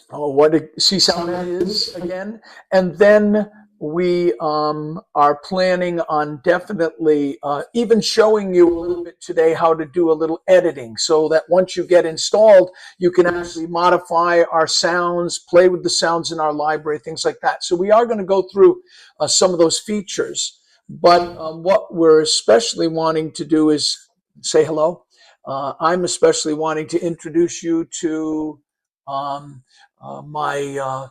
what CsoundMeta is again, and then we are planning on definitely even showing you a little bit today how to do a little editing, so that once you get installed, you can actually modify our sounds, play with the sounds in our library, things like that. So we are going to go through some of those features, but what we're especially wanting to do is say hello. I'm especially wanting to introduce you to my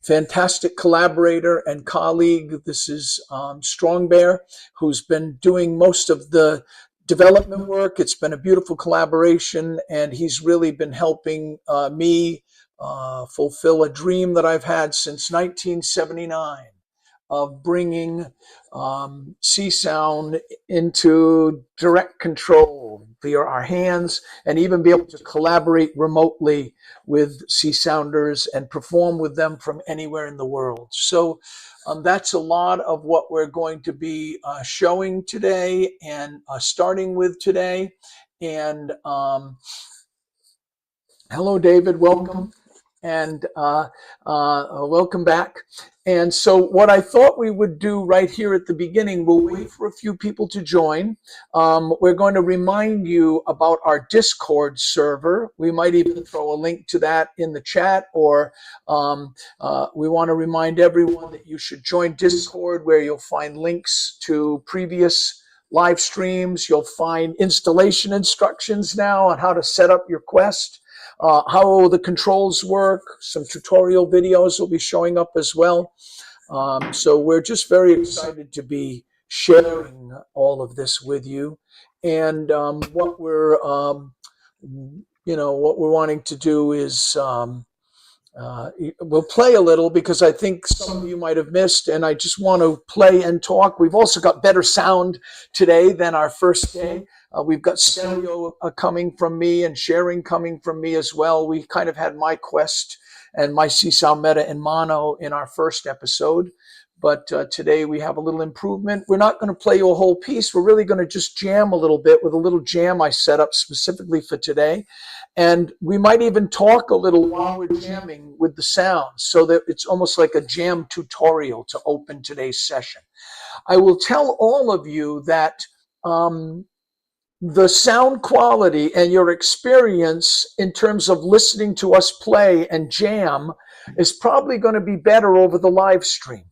fantastic collaborator and colleague. This is Strong Bear, who's been doing most of the development work. It's been a beautiful collaboration, and he's really been helping me fulfill a dream that I've had since 1979 of bringing Csound into direct control via our hands, and even be able to collaborate remotely with Csounders and perform with them from anywhere in the world. So that's a lot of what we're going to be showing today and starting with today. And hello, David, welcome. And welcome back. And so what I thought we would do right here at the beginning, we'll wait for a few people to join. We're going to remind you about our Discord server. We might even throw a link to that in the chat, or we want to remind everyone that you should join Discord, where you'll find links to previous live streams. You'll find installation instructions now on how to set up your Quest. How the controls work, some tutorial videos will be showing up as well. So we're just very excited to be sharing all of this with you. And what we're, what we're wanting to do is we'll play a little, because I think some of you might have missed, and I just want to play and talk. We've also got better sound today than our first day. We've got stereo coming from me and sharing coming from me as well. We kind of had my Quest and my CsoundMeta in mono in our first episode, but today we have a little improvement. We're not going to play you a whole piece. We're really going to just jam a little bit with a little jam I set up specifically for today. And we might even talk a little while we're jamming with the sounds, so that it's almost like a jam tutorial to open today's session. I will tell all of you that the sound quality and your experience in terms of listening to us play and jam is probably going to be better over the live stream.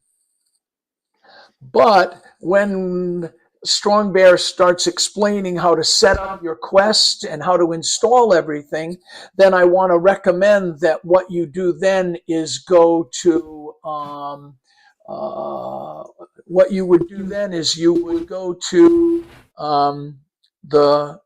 But when Strong Bear starts explaining how to set up your Quest and how to install everything, then I want to recommend that what you do then is go to what you would do then is you would go to the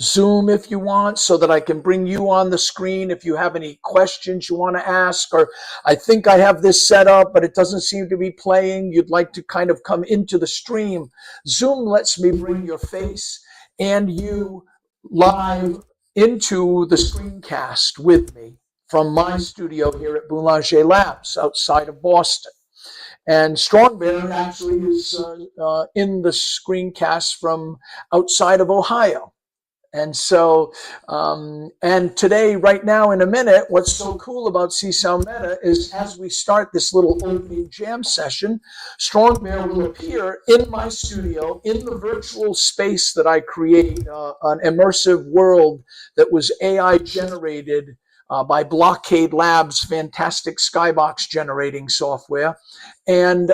Zoom if you want, so that I can bring you on the screen if you have any questions you want to ask, or I think I have this set up but it doesn't seem to be playing, you'd like to kind of come into the stream. Zoom lets me bring your face and you live into the screencast with me from my studio here at Boulanger Labs outside of Boston. And Strong Bear actually is in the screencast from outside of Ohio. And so, and today, right now, in a minute, what's so cool about CsoundMeta is as we start this little opening jam session, Strong Bear will appear in my studio, in the virtual space that I create, an immersive world that was AI generated by Blockade Labs' fantastic skybox generating software. And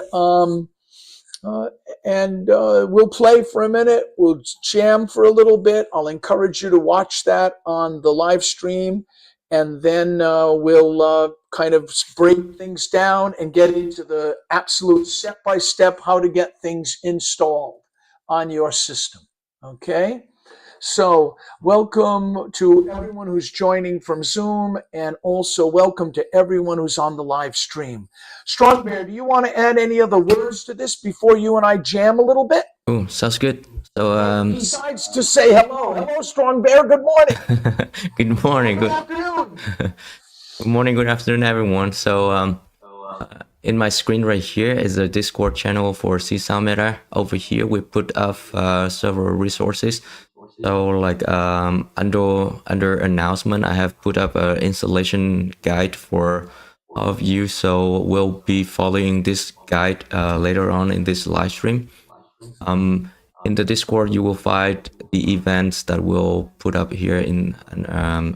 we'll play for a minute, we'll jam for a little bit. I'll encourage you to watch that on the live stream, and then we'll kind of break things down and get into the absolute step-by-step how to get things installed on your system, okay? So welcome to everyone who's joining from Zoom, and also welcome to everyone who's on the live stream. Strong Bear, do you want to add any other words to this before you and I jam a little bit? Oh, sounds good. So besides to say hello. Hello, Strong Bear. Good morning. Good morning. Good afternoon. Good morning, good afternoon, everyone. So in my screen right here is a Discord channel for CsoundMeta. Over here we put up several resources. So like under announcement, I have put up an installation guide for all of you. So we'll be following this guide later on in this live stream. In the Discord, you will find the events that we'll put up here in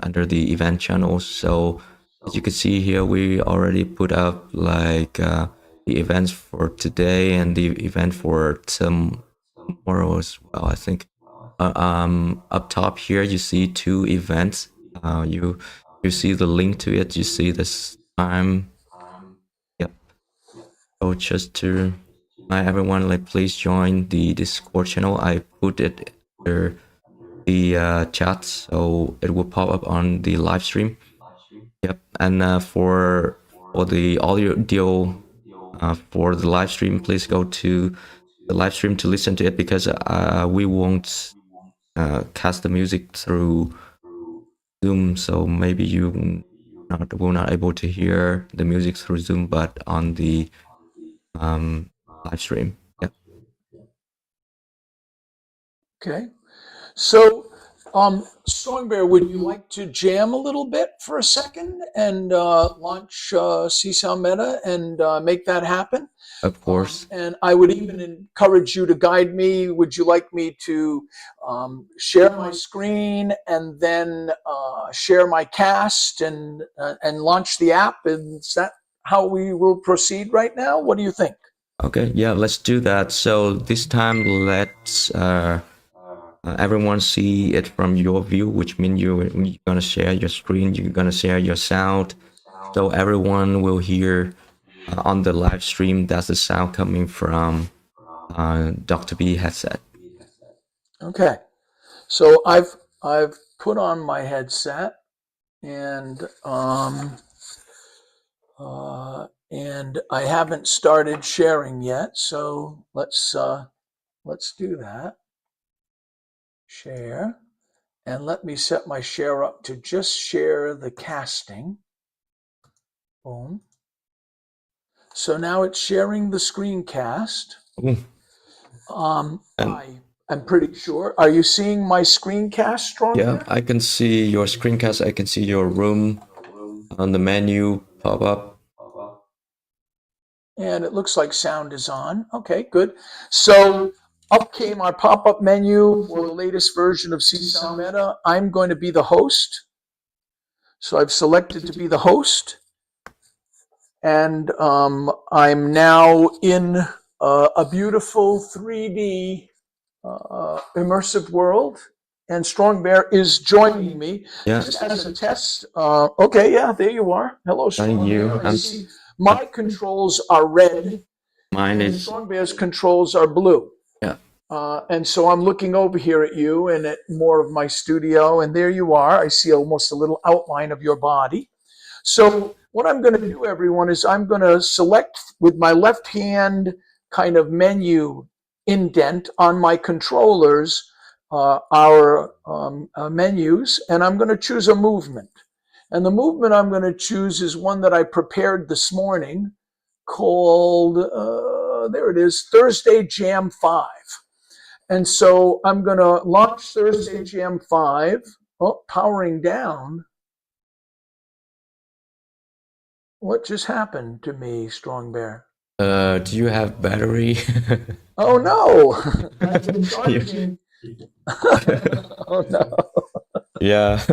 under the event channels. So as you can see here, we already put up like the events for today and the event for tomorrow as well, I think. Up top here, you see two events. You see the link to it. You see this time. Yep. So just to remind everyone, like please join the Discord channel. I put it under the chat, so it will pop up on the live stream. Yep. And for the audio for the live stream, please go to the live stream to listen to it because we won't cast the music through Zoom, so maybe you will not able to hear the music through Zoom, but on the live stream. Yep. Okay. So, Strong Bear, would you like to jam a little bit for a second and launch CsoundMeta and make that happen? Of course. And I would even encourage you to guide me. Would you like me to share my screen and then share my cast and launch the app? Is that how we will proceed right now? What do you think? Okay, yeah, let's do that. So this time, let's everyone see it from your view, which means you're gonna share your screen, you're gonna share your sound, so everyone will hear on the live stream that's the sound coming from Dr. B headset. Okay, so I've put on my headset and I haven't started sharing yet. So let's do that. Share, and let me set my share up to just share the casting. Boom. So now it's sharing the screencast. I'm pretty sure. Are you seeing my screencast, Strong? Yeah, I can see your screencast. I can see your room on the menu pop up. And it looks like sound is on. Okay, good. So up came our pop-up menu for the latest version of CsoundMeta. I'm going to be the host. So I've selected to be the host. And I'm now in a beautiful 3D immersive world. And Strong Bear is joining me just as a test. Okay, yeah, there you are. Hello, Strong Bear. I see my controls are red. Mine is Strong Bear's controls are blue. Yeah. And so I'm looking over here at you and at more of my studio, and there you are. I see almost a little outline of your body. So what I'm going to do, everyone, is I'm going to select with my left hand kind of menu indent on my controllers our menus, and I'm going to choose a movement. And the movement I'm going to choose is one that I prepared this morning called, there it is, Thursday Jam 5. And so I'm going to launch Thursday Jam 5. Oh, powering down. What just happened to me, Strong Bear? Do you have battery? Oh no! I've been charging. Oh no! Yeah.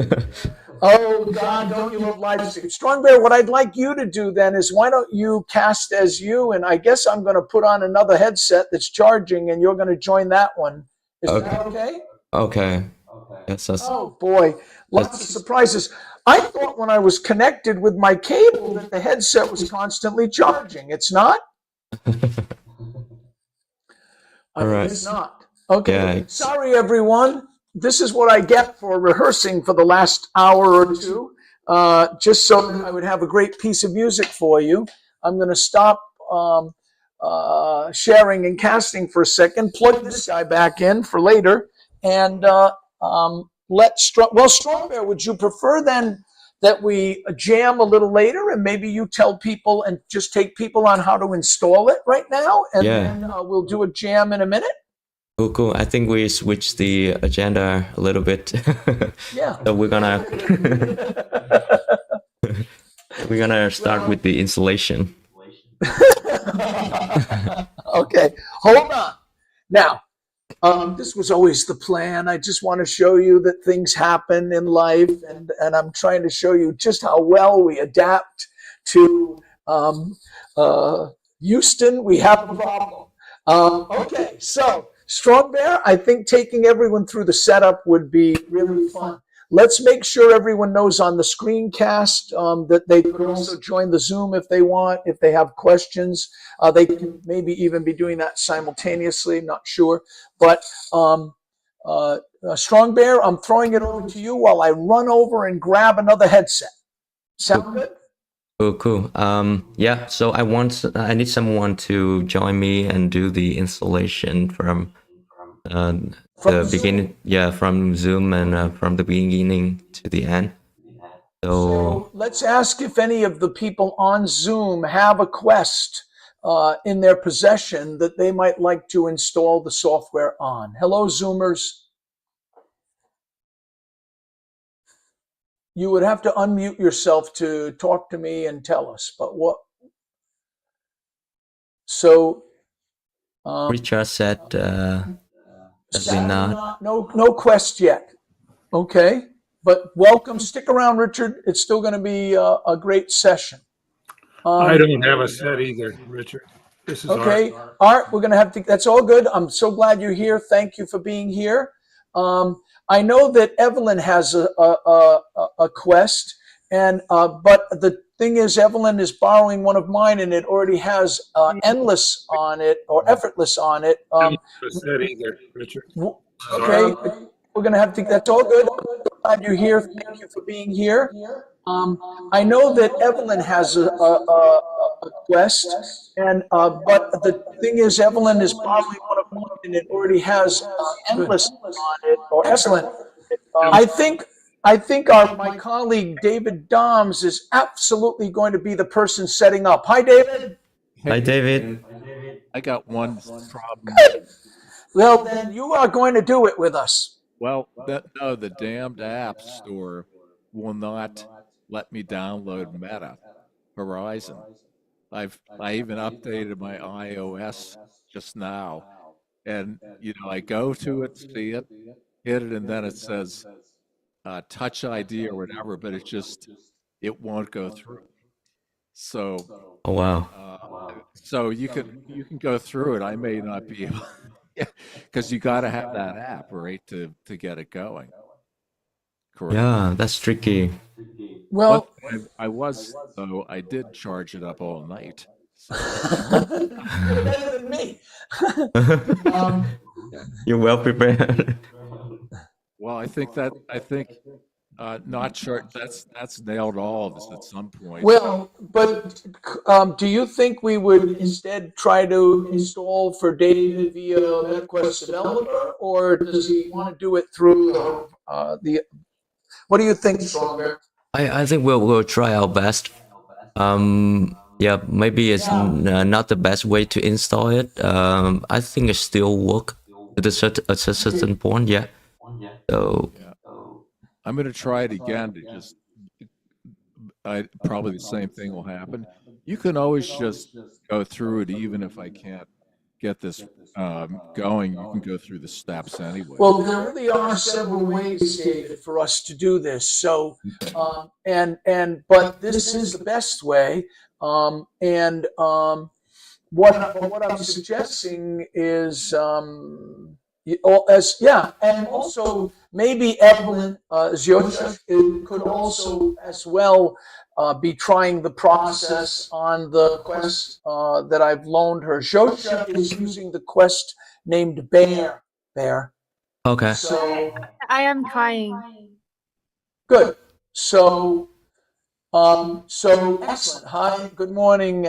Oh God! Don't you love live stream, Strong Bear? What I'd like you to do then is why don't you cast as you, and I guess I'm going to put on another headset that's charging, and you're going to join that one. Is that okay? Okay. Yes, oh boy, lots of surprises. I thought when I was connected with my cable that the headset was constantly charging. It's not? All right. It's not. Okay. Yeah. Sorry, everyone. This is what I get for rehearsing for the last hour or two, just so that I would have a great piece of music for you. I'm going to stop sharing and casting for a second, plug this guy back in for later, and Strong Bear, would you prefer then that we jam a little later and maybe you tell people and just take people on how to install it right now, and then we'll do a jam in a minute? Cool, cool. I think we switched the agenda a little bit. Yeah. So we're gonna start with the installation. Okay, hold on. Now, this was always the plan. I just want to show you that things happen in life, and I'm trying to show you just how well we adapt to Houston. We have a problem. Okay, so Strong Bear, I think taking everyone through the setup would be really fun. Let's make sure everyone knows on the screencast that they could also join the Zoom if they want, if they have questions. They can maybe even be doing that simultaneously, not sure. But Strong Bear, I'm throwing it over to you while I run over and grab another headset. Sound good? Cool, cool. Yeah, so I need someone to join me and do the installation from the beginning. Yeah, from Zoom and from the beginning to the end. So let's ask if any of the people on Zoom have a Quest in their possession that they might like to install the software on. Hello, Zoomers. You would have to unmute yourself to talk to me and tell us. But what? So Richard said sadly not. No Quest yet. Okay, but welcome. Stick around, Richard. It's still going to be a great session. I don't have a set either, Richard. This is okay. Art. Art, we're going to have to. That's all good. I'm so glad you're here. Thank you for being here. I know that Evelyn has a Quest, and but the thing is, Evelyn is borrowing one of mine, and it already has endless on it or effortless on it. I don't have a set either, Richard. Okay, we're going to have to. That's all good. I'm so glad you're here. Thank you for being here. I know that Evelyn has a Quest, and but the thing is, Evelyn is borrowing one of mine, and it already has endless on it. Or excellent. I think my colleague David Doms is absolutely going to be the person setting up. Hi, David. Hi, David. I got one problem. Well, then you are going to do it with us. Well, no, the damned app store will not let me download Meta Horizon. I even updated my iOS just now, and I go to it, see it, hit it, and then it says Touch ID or whatever, but it won't go through. So, Oh wow. so you can go through it. I may not be able, because you got to have that app, right, to get it going. Correct. Yeah, that's tricky. Well, I did charge it up all night. So. You're better than me. You're well prepared. Well, I think not sure that's nailed all of this at some point. Well, but do you think we would instead try to install for David via MetaQuest Developer, or does he want to do it through the? What do you think, Strongbear? I think we'll try our best. Yeah, maybe it's not the best way to install it. I think it still work at a certain point. Yeah. So I'm going to try it again probably the same thing will happen. You can always just go through it, even if I can't get this going. You can go through the steps anyway. Well, there really are several ways, David, for us to do this. So, but this is the best way. What I'm suggesting is, and also maybe Evelyn Ziocha could also as well be trying the process on the Quest that I've loaned her. Ziocha is using the Quest named Bear. okay. So I am trying. good. So excellent. Hi, good morning,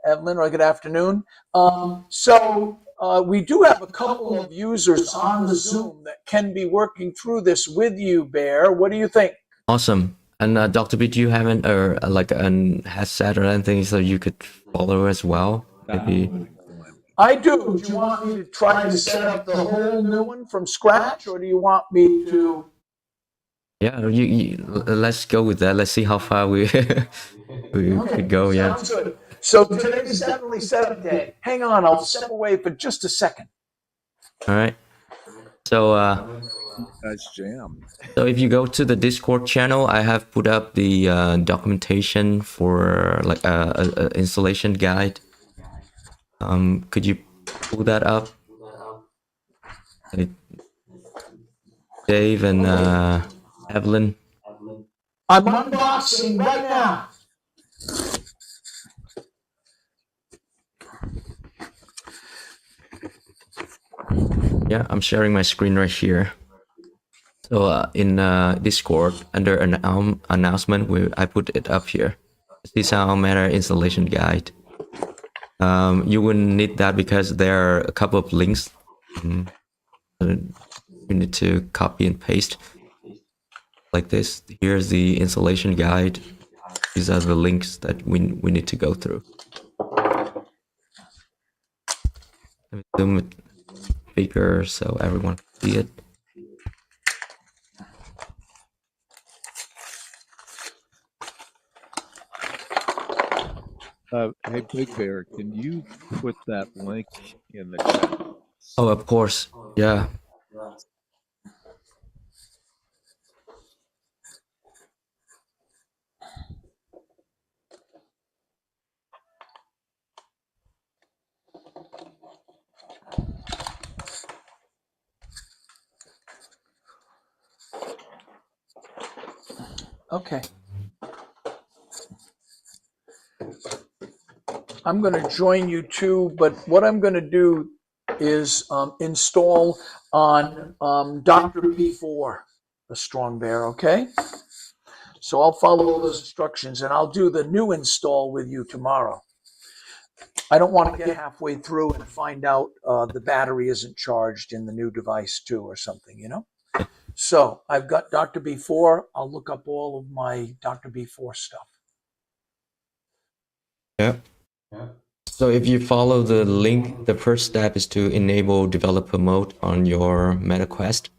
Evelyn, or good afternoon. We do have a couple of users on the Zoom that can be working through this with you, Bear. What do you think? Awesome. And Dr. B, do you have like a headset or anything so you could follow as well? Maybe. I do. Do you want me to try to set up the whole new one from scratch, or do you want me to? Yeah, let's go with that. Let's see how far we we could go. Yeah. Sounds good. So today's definitely setup day. Hang on, I'll step away for just a second. All right. So That's jam. so if you go to the Discord channel, I have put up the documentation for like a installation guide. Could you pull that up? Like Dave and Evelyn. I'm unboxing right now. Yeah, I'm sharing my screen right here. So in Discord, under an announcement, I put it up here. The CsoundMeta installation guide. You wouldn't need that because there are a couple of links. You need to copy and paste like this. Here's the installation guide. These are the links that we need to go through. Let me zoom it bigger so everyone can see it. Hey, Big Bear, can you put that link in the chat? Oh, of course. Yeah. Okay. I'm going to join you too, but what I'm going to do is install on Dr. P4, the Strong Bear, okay? So I'll follow those instructions and I'll do the new install with you tomorrow. I don't want to get halfway through and find out the battery isn't charged in the new device too or something, you know? So I've got Dr. B4. I'll look up all of my Dr. B4 stuff. Yeah. So if you follow the link, the first step is to enable developer mode on your MetaQuest.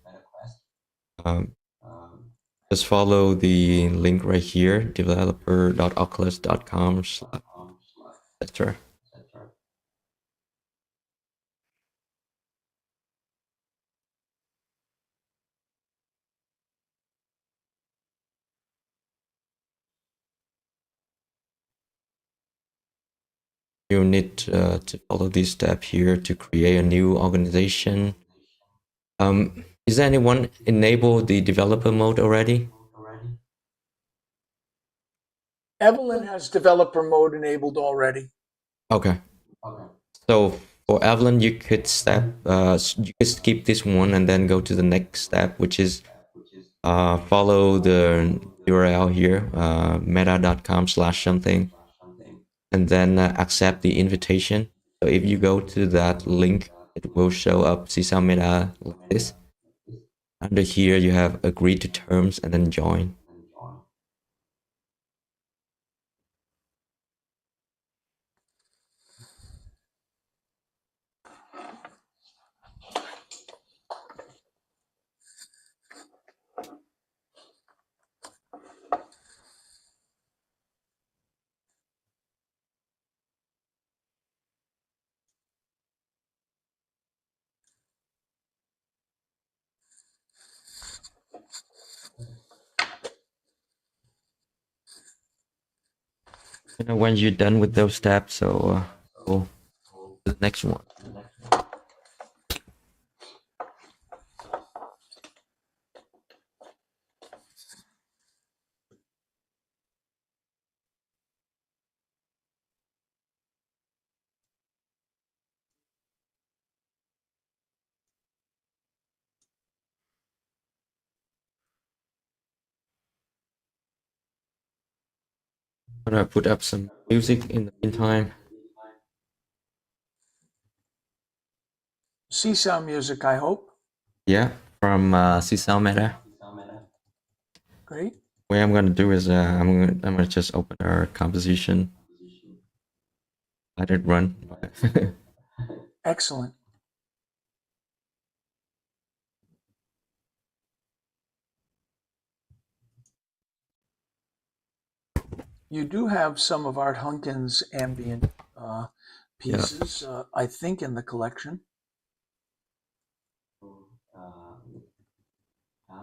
Just follow the link right here, developer.oculus.com, etc. You need to follow this step here to create a new organization. Is anyone enabled the developer mode already? Evelyn has developer mode enabled already. Okay. So for Evelyn, you could you could skip this one and then go to the next step, which is follow the URL here, meta.com/something, and then accept the invitation. So if you go to that link, it will show up CsoundMeta like this. Under here, you have agree to terms and then join. You know, when you're done with those steps, so go to the next one. I'm gonna put up some music in the meantime. CSound music, I hope. Yeah, from CsoundMeta. Great. What I'm gonna do is I'm gonna just open our composition, let it run. Excellent. You do have some of Art Hunkin's ambient pieces, I think, in the collection.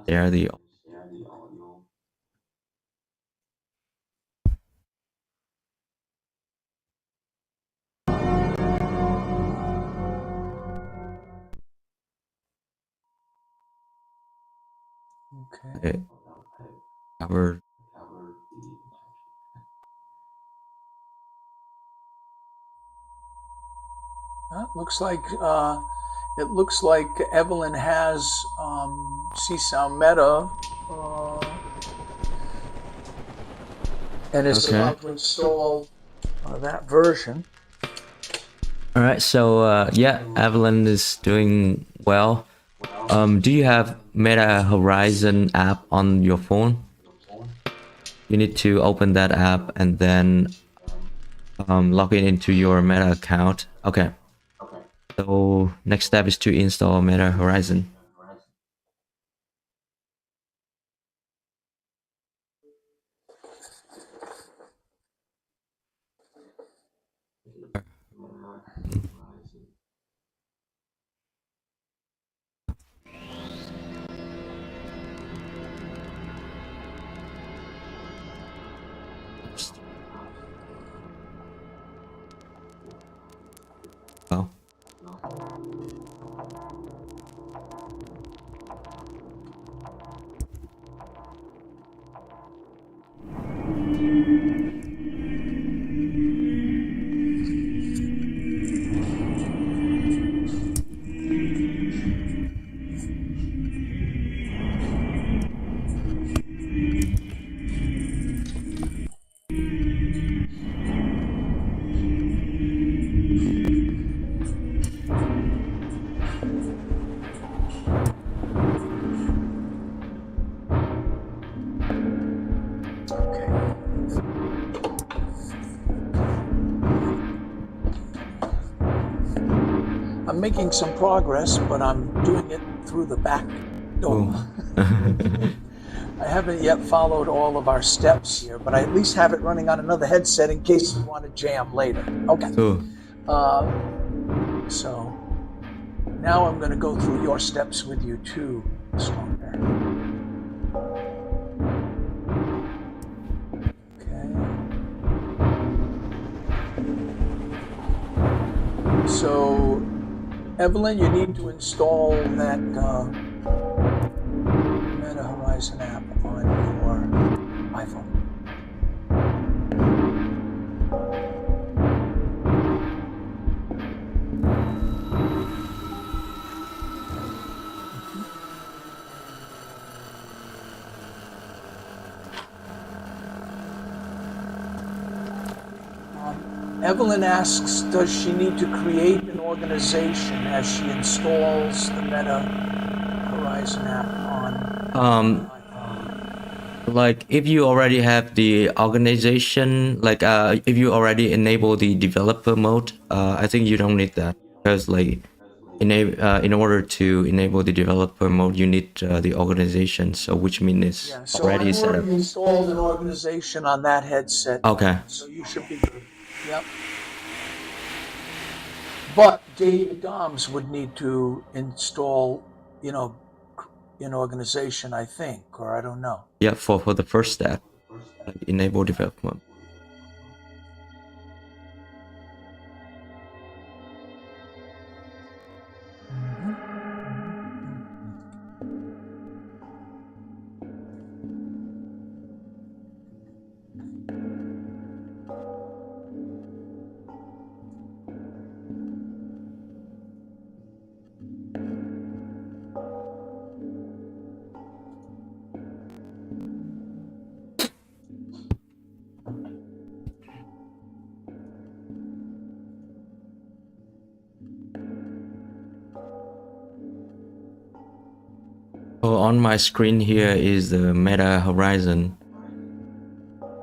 They are the Okay. cover. It looks like Evelyn has CsoundMeta and is about to install that version. All right, so yeah, Evelyn is doing well. Do you have Meta Horizon app on your phone? You need to open that app and then log in into your Meta account. Okay. So next step is to install Meta Horizon. Oh. I'm making some progress, but I'm doing it through the back door. I haven't yet followed all of our steps here, but I at least have it running on another headset in case you want to jam later. Okay. Cool. So now I'm going to go through your steps with you too, Strong Bear. Okay. So, Evelyn, you need to install that Meta Horizon app on your iPhone. Evelyn asks, does she need to create an organization as she installs the Meta Horizon app on like if you already have the organization, like if you already enable the developer mode, I think you don't need that, because like in order to enable the developer mode, you need the organization, so which means it's already set up. I've already installed an organization on that headset. Okay. So you should be good. Yep. But David Doms would need to install, an organization, I think, or I don't know. Yeah, for the first step, like enable development. So on my screen here is the Meta Horizon.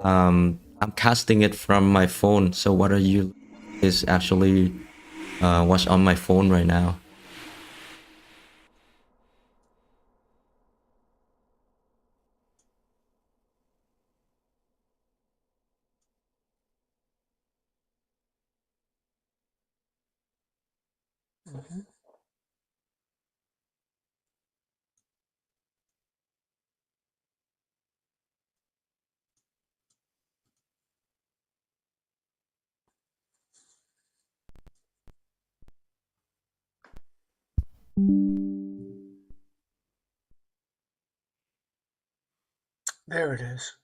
I'm casting it from my phone. So what are you is actually watch on my phone right now. Mhm. There it is.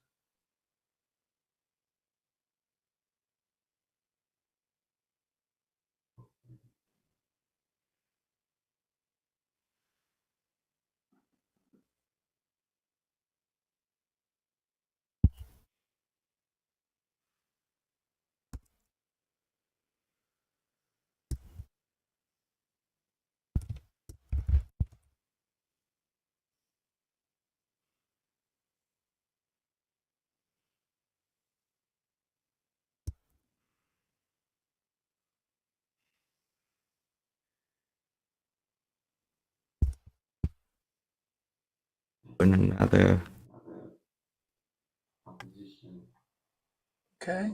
Open another. Okay.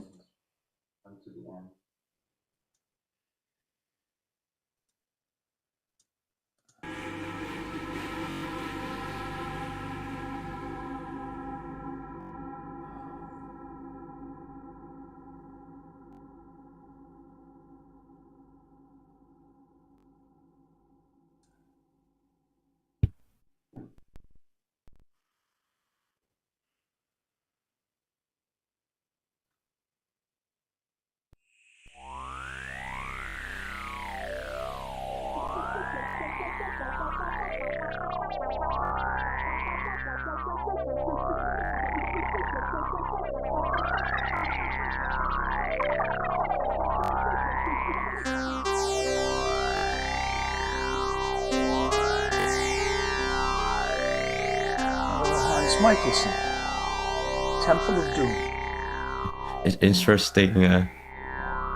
Hans Michelson, Temple of Doom. It's interesting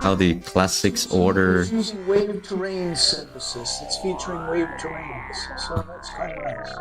how the classics order. It's using wave terrain synthesis. It's featuring wave terrains, so that's kind of nice.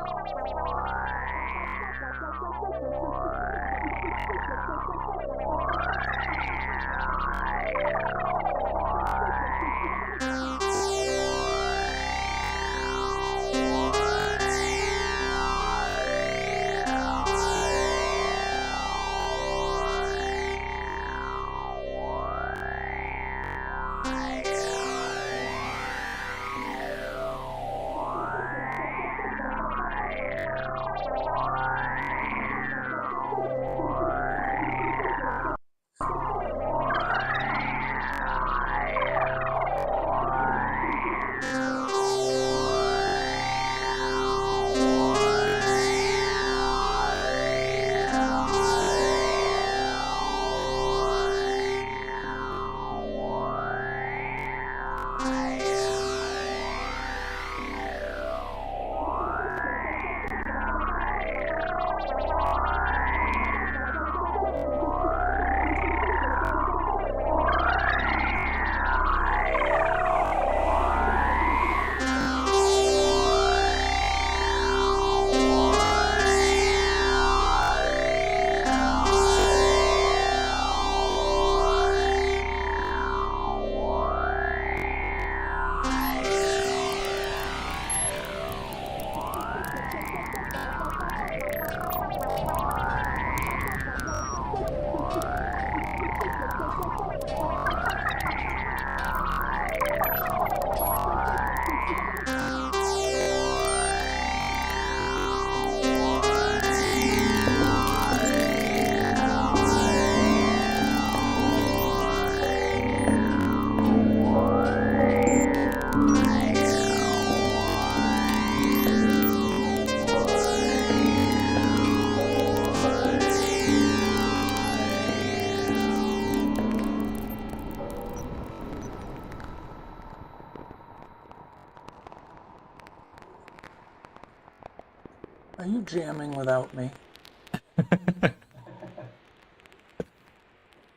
Are you jamming without me?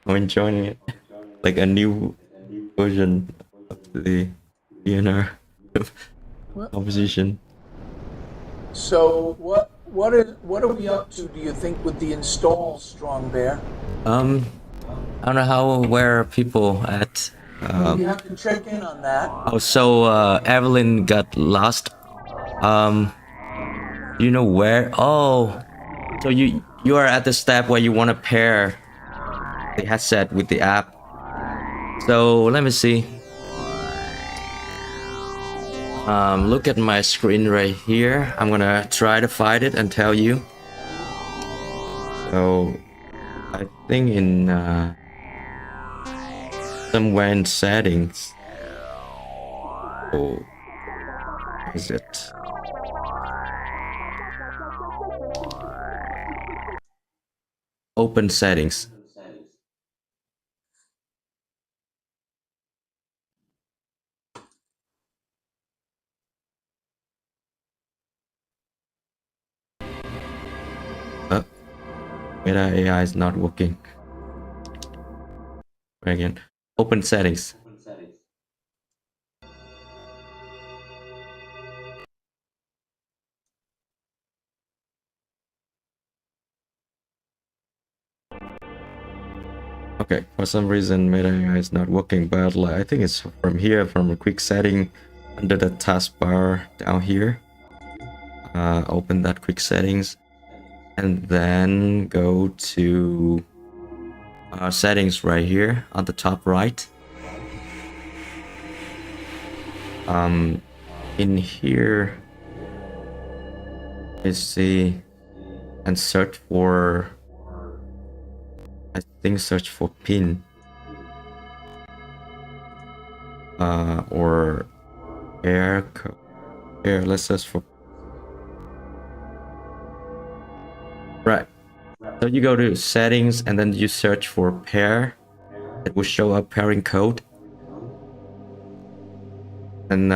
I'm enjoying it. Like a new version of the beginner composition. So what are we up to, do you think, with the install, Strong Bear? I don't know how where are people at. We have to check in on that. Oh, so Evelyn got lost. You know where? Oh, so you are at the step where you want to pair the headset with the app. So let me see. Look at my screen right here. I'm gonna try to find it and tell you. So I think in somewhere in settings. Oh, is it? Open settings. Meta AI is not working. Again, open settings. Okay, for some reason Meta AI is not working, but I think it's from here, from a quick setting under the taskbar down here. Open that quick settings and then go to settings right here on the top right. In here, let's see, and search for, I think search for pin or air code. Here, let's search for. Right. So you go to settings and then you search for pair. It will show up pairing code. And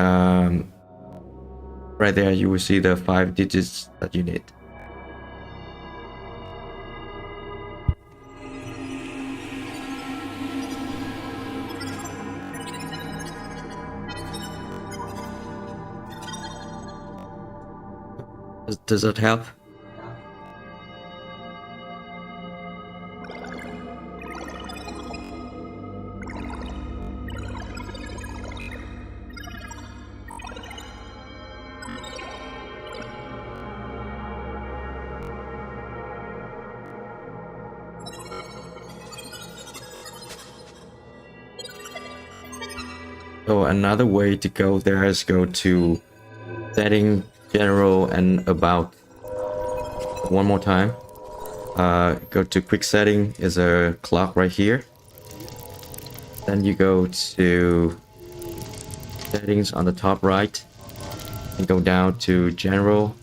right there you will see the 5 digits that you need. Does that help? So another way to go there is go to setting, general, and about. One more time. Go to quick setting, is a clock right here. Then you go to settings on the top right and go down to general,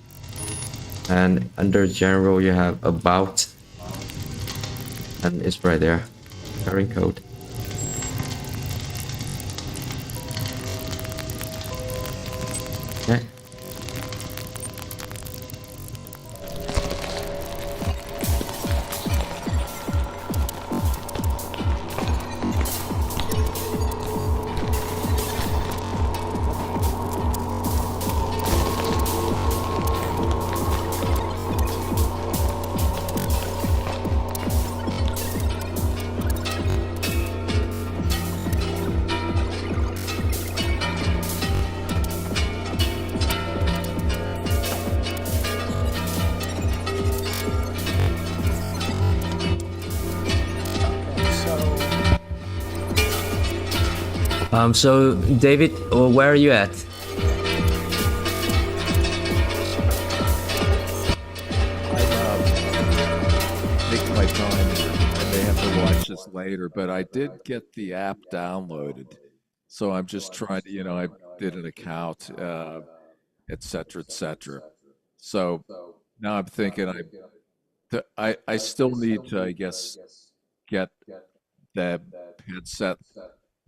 and under general you have about, and it's right there, pairing code. Okay. So David, where are you at? Taking my time. I may have to watch this later, but I did get the app downloaded. So I'm just trying to, I did an account, et cetera, et cetera. So now I'm thinking I still need to, I guess, get the headset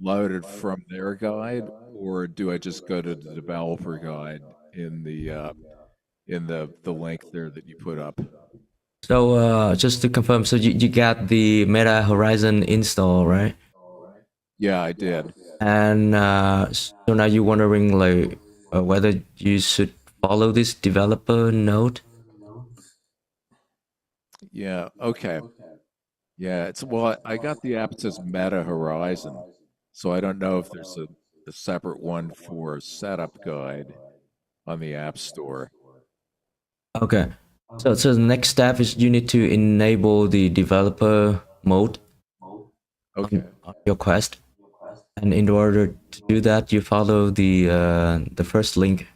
loaded from their guide, or do I just go to the developer guide in the link there that you put up? So just to confirm, so you got the Meta Horizon install, right? Yeah, I did. And so now you're wondering like whether you should follow this developer node. Yeah. Okay. Yeah. It's well, I got the app that says Meta Horizon, so I don't know if there's a separate one for setup guide on the App Store. Okay. So the next step is you need to enable the developer mode Okay. on your Quest, and in order to do that, you follow the first link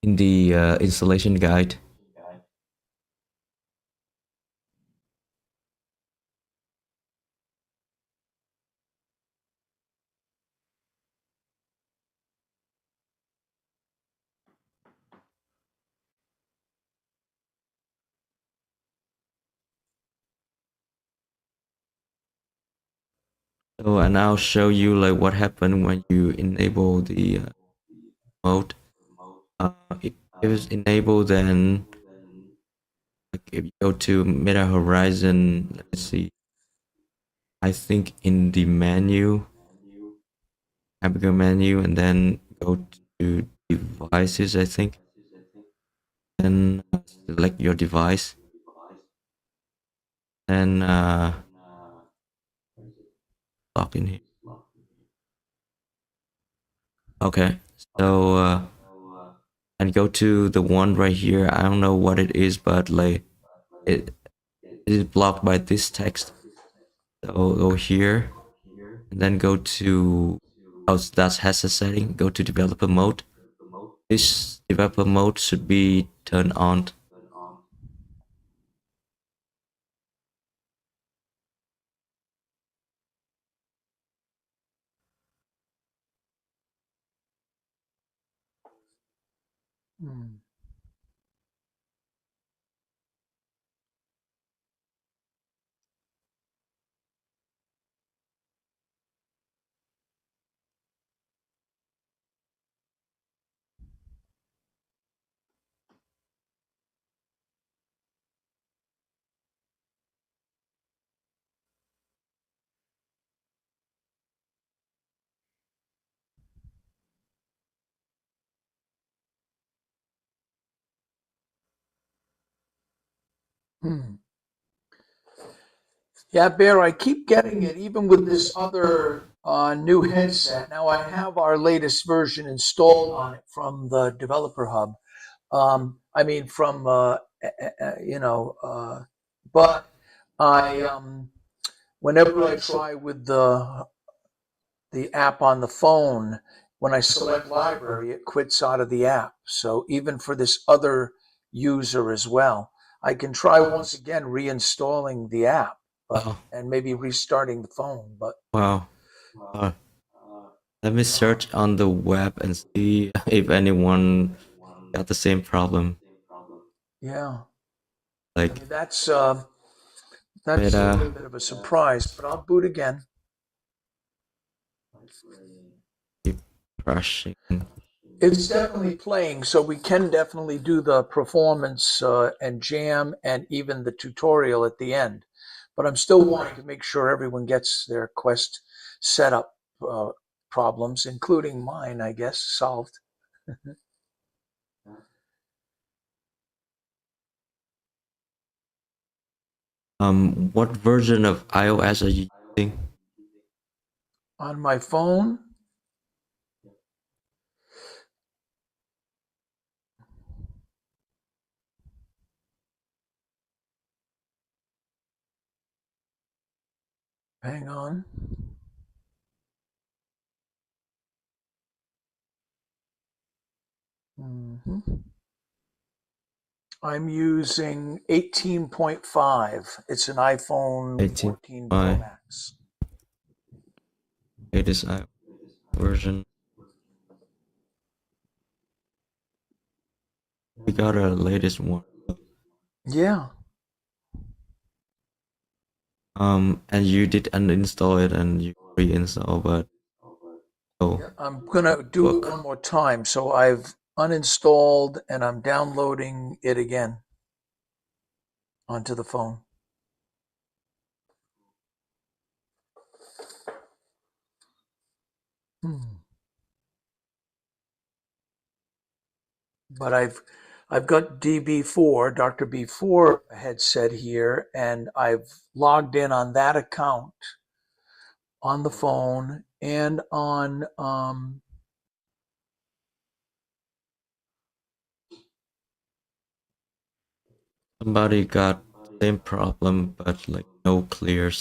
in the installation guide. So and I'll show you like what happened when you enable the mode. If it's enabled, then like if you go to Meta Horizon, let's see. I think in the menu, hamburger menu, and then go to devices. I think, then select your device, and log in here. Okay, so and go to the one right here. I don't know what it is, but like it is blocked by this text. So go here, and then go to that has a setting. Go to developer mode. This developer mode should be turned on. Hmm. Hmm. Yeah, Bear, I keep getting it even with this other new headset. Now I have our latest version installed on it from the developer hub. I mean, from but I whenever I try with the app on the phone, when I select library, it quits out of the app. So even for this other user as well, I can try once again reinstalling the app, but Oh and maybe restarting the phone. But wow! Uh, Let me search on the web and see if anyone got the same problem. yeah, I Like mean that's a Meta, little bit of a surprise. But I'll boot again. keep crashing. It's definitely playing, so we can definitely do the performance and jam and even the tutorial at the end. But I'm still wanting to make sure everyone gets their Quest setup problems, including mine, I guess, solved. What version of iOS are you using? On my phone, hang on. Mhm. I'm using 18.5. It's an iPhone 18 14 Pro by Max. latest iOS version. We got a latest one. Yeah, And you did uninstall it and you reinstall, but oh, yeah, I'm gonna do it book. one more time. So I've uninstalled and I'm downloading it again onto the phone. but I've got DB4, Dr. B4 headset here, and I've logged in on that account on the phone and on Somebody got same problem, but like no clear.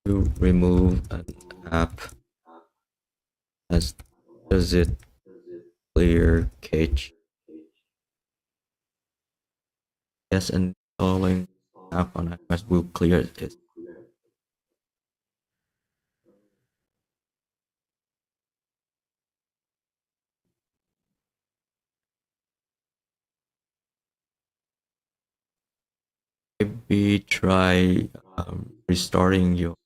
To remove an app as does it clear cache? Yes, installing app on iOS will clear it. Maybe try restarting your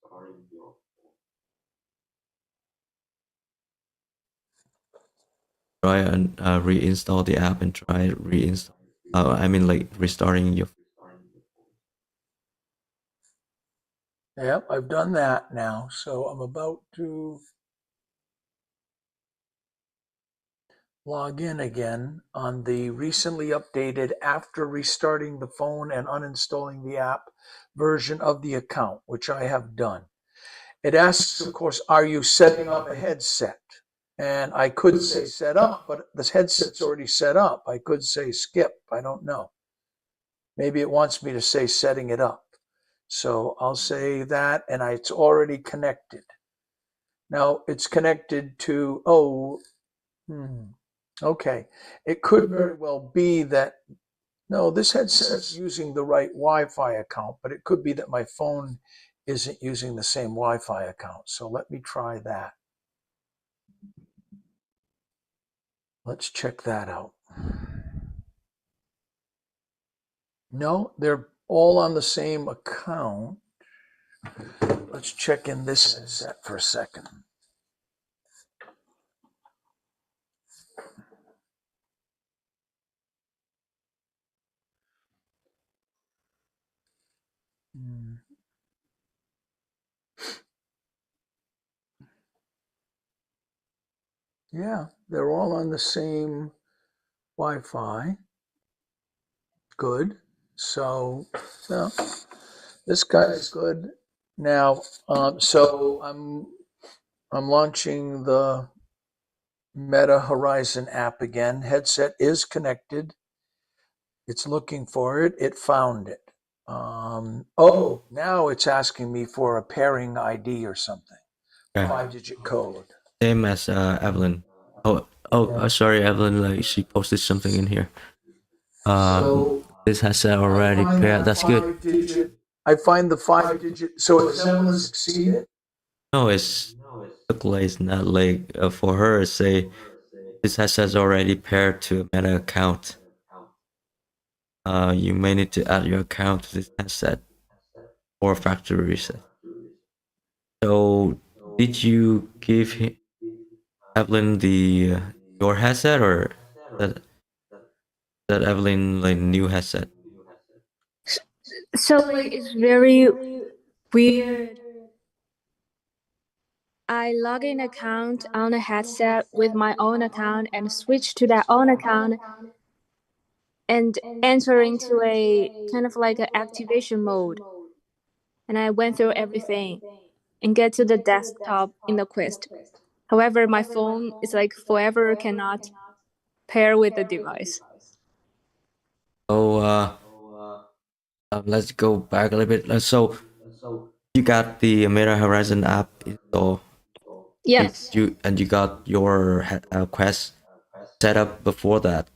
try and reinstall the app and try reinstall. I mean like restarting your. Yep, I've done that now. So I'm about to log in again on the recently updated after restarting the phone and uninstalling the app version of the account, which I have done. It asks, of course, are you setting up a headset? And I could say set up, but this headset's already set up. I could say skip. I don't know. Maybe it wants me to say setting it up. So I'll say that, and it's already connected. Now it's connected to, okay. It could very well be that, no, this headset's using the right Wi-Fi account, but it could be that my phone isn't using the same Wi-Fi account. So let me try that. Let's check that out. No, they're all on the same account. Let's check in this headset for a second. Yeah, they're all on the same Wi-Fi. Good. So, no, this guy's good. Now, so I'm launching the Meta Horizon app again. Headset is connected. It's looking for it. It found it. Now it's asking me for a pairing ID or something. Yeah. 5-digit code. Same as Evelyn. Sorry, Evelyn. Like she posted something in here. This has already paired. That's good. I find the 5-digit. So it's Evelyn succeeded. No, it's it's not like for her. Say this has already paired to a Meta account. You may need to add your account to this headset or factory reset. So, did you give Evelyn the your headset or that Evelyn like new headset? So like it's very weird. I log in account on a headset with my own account and switch to that own account and enter into a kind of like an activation mode. And I went through everything and get to the desktop in the Quest. However, my phone is like forever cannot pair with the device. So let's go back a little bit. So you got the Meta Horizon app installed. Yes. You got your Quest set up before that.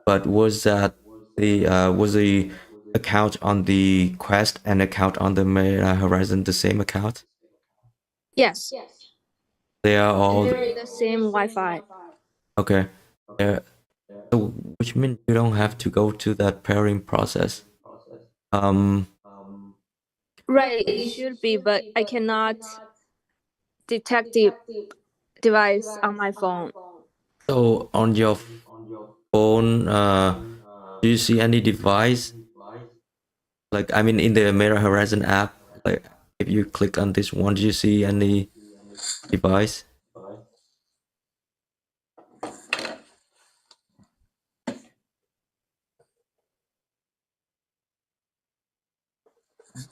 But was that the account on the Quest and account on the Meta Horizon the same account? Yes. They are all They're the same Wi-Fi. okay. So which means you don't have to go to that pairing process. Right, it should be, but I cannot detective device on my phone. So on your phone, do you see any device? Like, I mean, in the Meta Horizon app, like if you click on this one, do you see any device?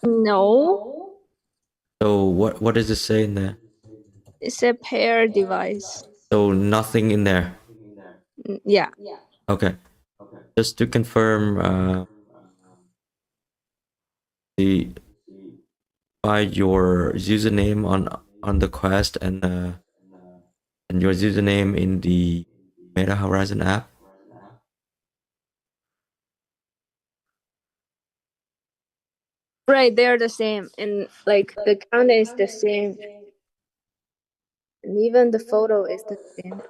No, So what does it say in there? it's a pair device. So nothing in there. Yeah. Okay. Just to confirm, the by your username on the Quest and your username in the Meta Horizon app. Right, they're the same, and like the count is the same, and even the photo is the same.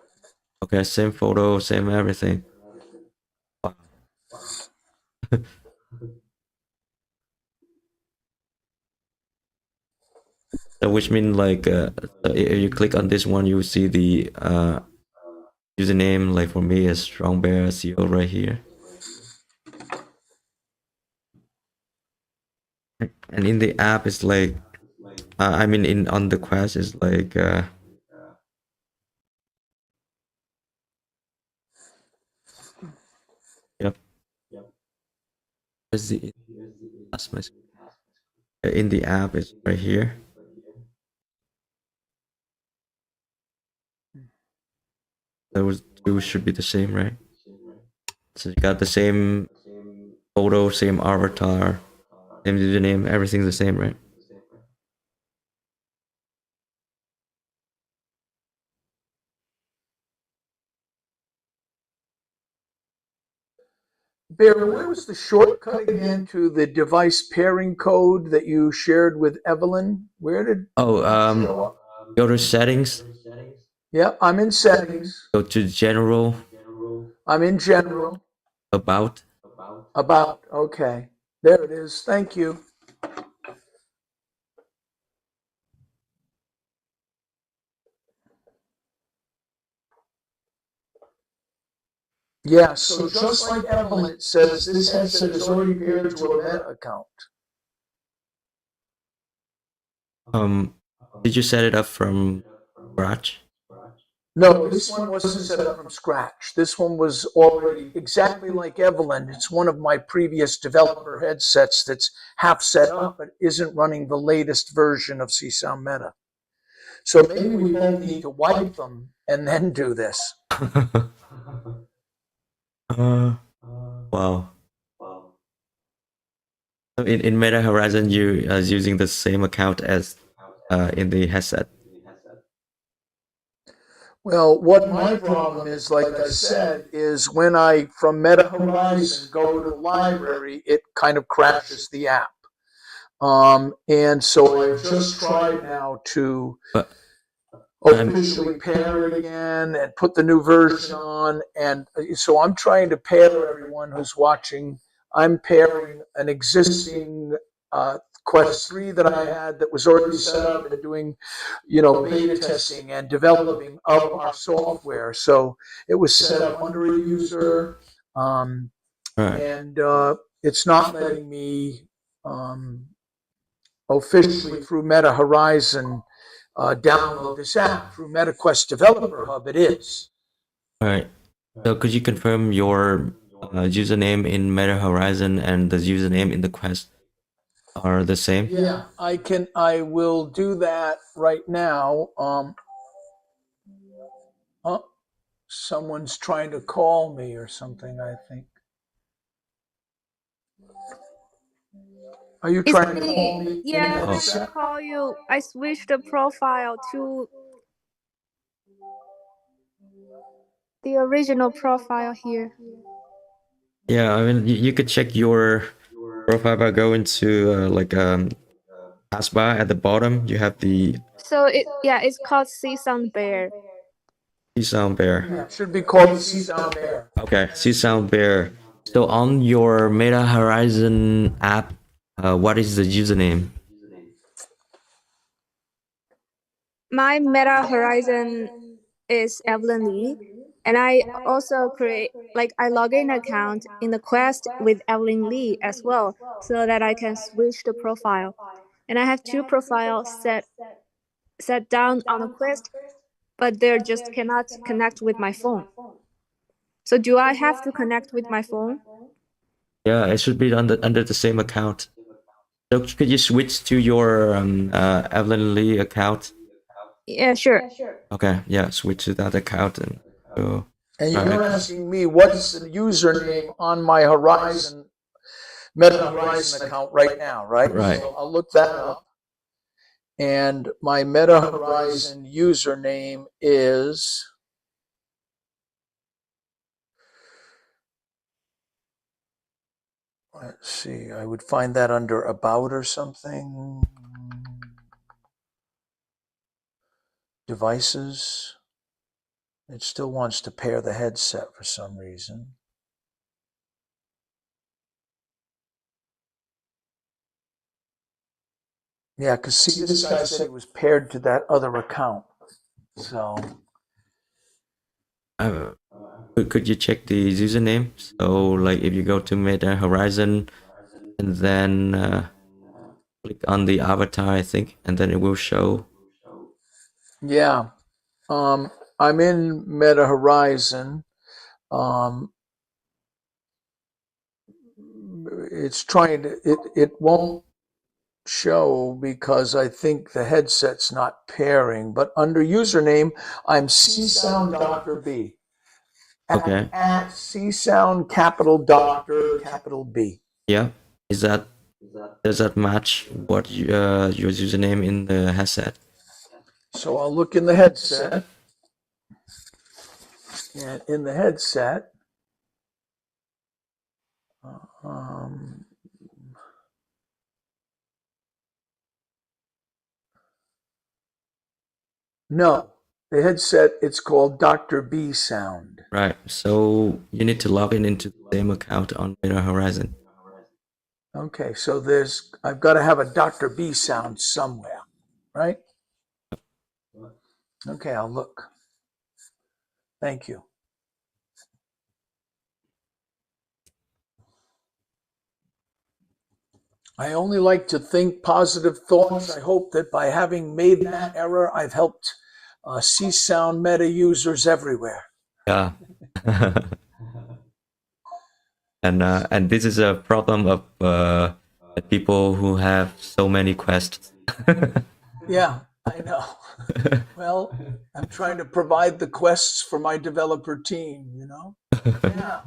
Okay, same photo, same everything. Wow. So which means like so if you click on this one, you see the username. Like for me, is Strong Bear CO right here. And in the app, it's like I mean, in on the Quest, it's like yep. Where's the that's my in the app is right here. Those two should be the same, right? So you got the same photo, same avatar, same username, everything's the same, right? Bear, where was the shortcut again to the device pairing code that you shared with Evelyn? Where did Oh, show up? go to settings, Yeah, I'm in settings. go to general, I'm in general. about. About. Okay. There it is. Thank you. Yeah, so just like Evelyn, it says this headset is already paired to a Meta account. Did you set it up from scratch? No, this one wasn't set up from scratch. This one was already exactly like Evelyn. It's one of my previous developer headsets that's half set up but isn't running the latest version of CsoundMeta. So maybe we both need to wipe them and then do this. Wow. So in Meta Horizon, you are using the same account as in the headset. Well, what my problem is, like I said, is when I, from Meta Horizon, go to the library, it kind of crashes the app. And so I've just tried now to But officially pair it again and put the new version on. And so I'm trying to pair everyone who's watching. I'm pairing an existing Quest 3 that I had that was already set up and doing, beta testing and developing of our software. So it was set up under a user, and it's not letting me officially through Meta Horizon download this app through MetaQuest Developer Hub. It is. all right. So could you confirm your username in Meta Horizon and the username in the Quest are the same? Yeah, I can. I will do that right now. Oh, someone's trying to call me or something, I think. Are you It's trying to me. call me? Yeah, I Oh. can call you. I switched the profile to the original profile here. Yeah, I mean, you could check your profile by going to taskbar at the bottom. You have the So it's called Csound Bear. Csound Bear. Yeah, it should be called Csound Bear. Okay, Csound Bear. So on your Meta Horizon app, what is the username? my Meta Horizon is Evelyn Lee, and I also create I log in account in the Quest with Evelyn Lee as well, so that I can switch the profile. And I have two profiles set down on the Quest, but they just cannot connect with my phone. So do I have to connect with my phone? Yeah, it should be under the same account. So could you switch to your Evelyn Lee account? Yeah, sure. Okay, yeah, switch to that account and so. And All you're right. asking me what's the username on my Horizon Meta Horizon account right now, right? Right. So I'll look that up. And my Meta Horizon username is, let's see, I would find that under About or something. Devices. It still wants to pair the headset for some reason. Yeah, because see, this guy said it was paired to that other account. So, Uh, could you check the username? So like if you go to Meta Horizon and then click on the avatar, I think, and then it will show. yeah, I'm in Meta Horizon. It's trying to, it won't show because I think the headset's not pairing. But under username, I'm CSound Dr. B. Okay. At CSound capital Doctor capital B. Yeah. Does that match what your username in the headset? So I'll look in the headset. And in the headset, um, no, the headset, it's called Dr. B Sound. Right. So you need to log in into the same account on Meta Horizon. Okay, so I've got to have a Dr. B Sound somewhere, right? Okay, I'll look. Thank you. I only like to think positive thoughts. I hope that by having made that error, I've helped CsoundMeta users everywhere. Yeah. And this is a problem of people who have so many quests. Yeah, I know. Well, I'm trying to provide the quests for my developer team, you know? Yeah.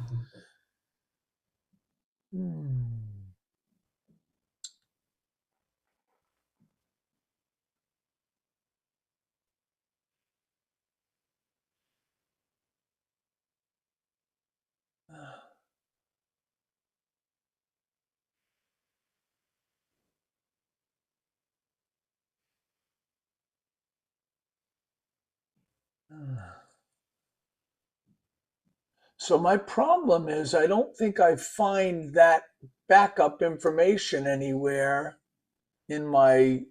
So my problem is I don't think I find that backup information anywhere in my,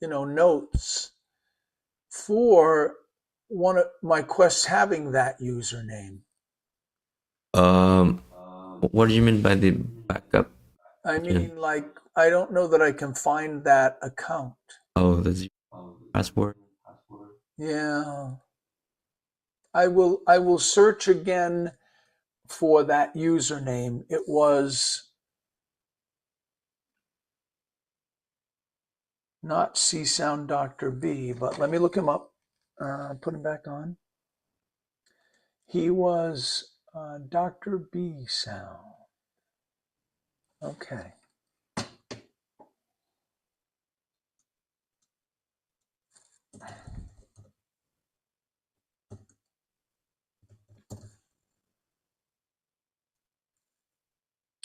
notes for one of my quests having that username. Um, what do you mean by the backup? I mean, I don't know that I can find that account. Oh, that's your password. Yeah. I will search again for that username. It was not CSound Dr. B, but let me look him up. Put him back on. He was Dr. B Sound. Okay.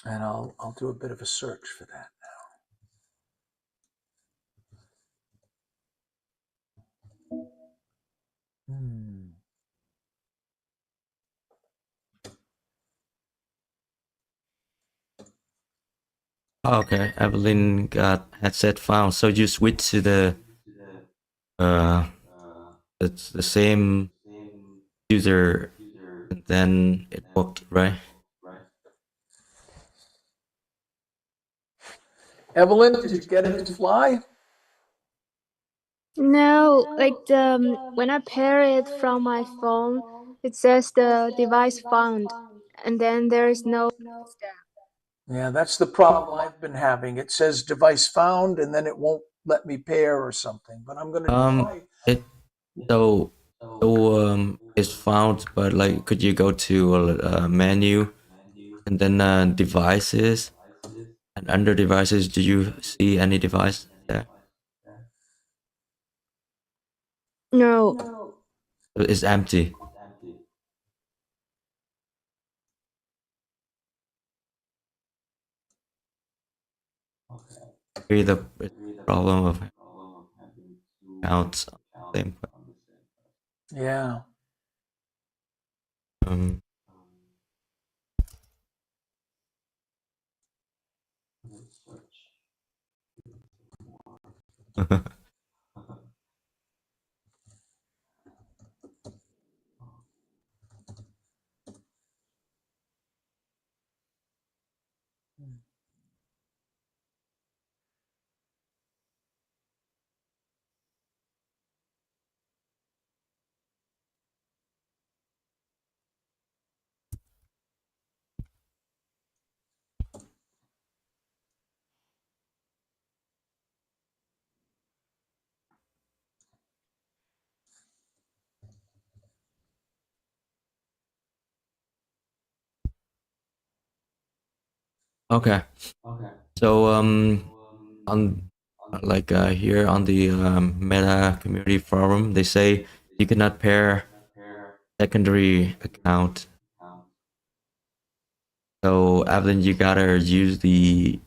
And I'll do a bit of a search for that now. Okay, Evelyn got headset found. So you switch to the it's the same user, and then it worked, right? Evelyn, did you get it to fly? No, like when I pair it from my phone, it says the device found, and then there is no step. Yeah, that's the problem I've been having. It says device found, and then it won't let me pair or something. But I'm going to try. It so it's found, but like, could you go to a menu and then devices, and under devices, do you see any device there? No. It's empty. Maybe the problem of accounts on the same. Yeah. Um, okay. So on like here on the Meta community forum, they say you cannot pair secondary account. So Evelyn, you gotta use the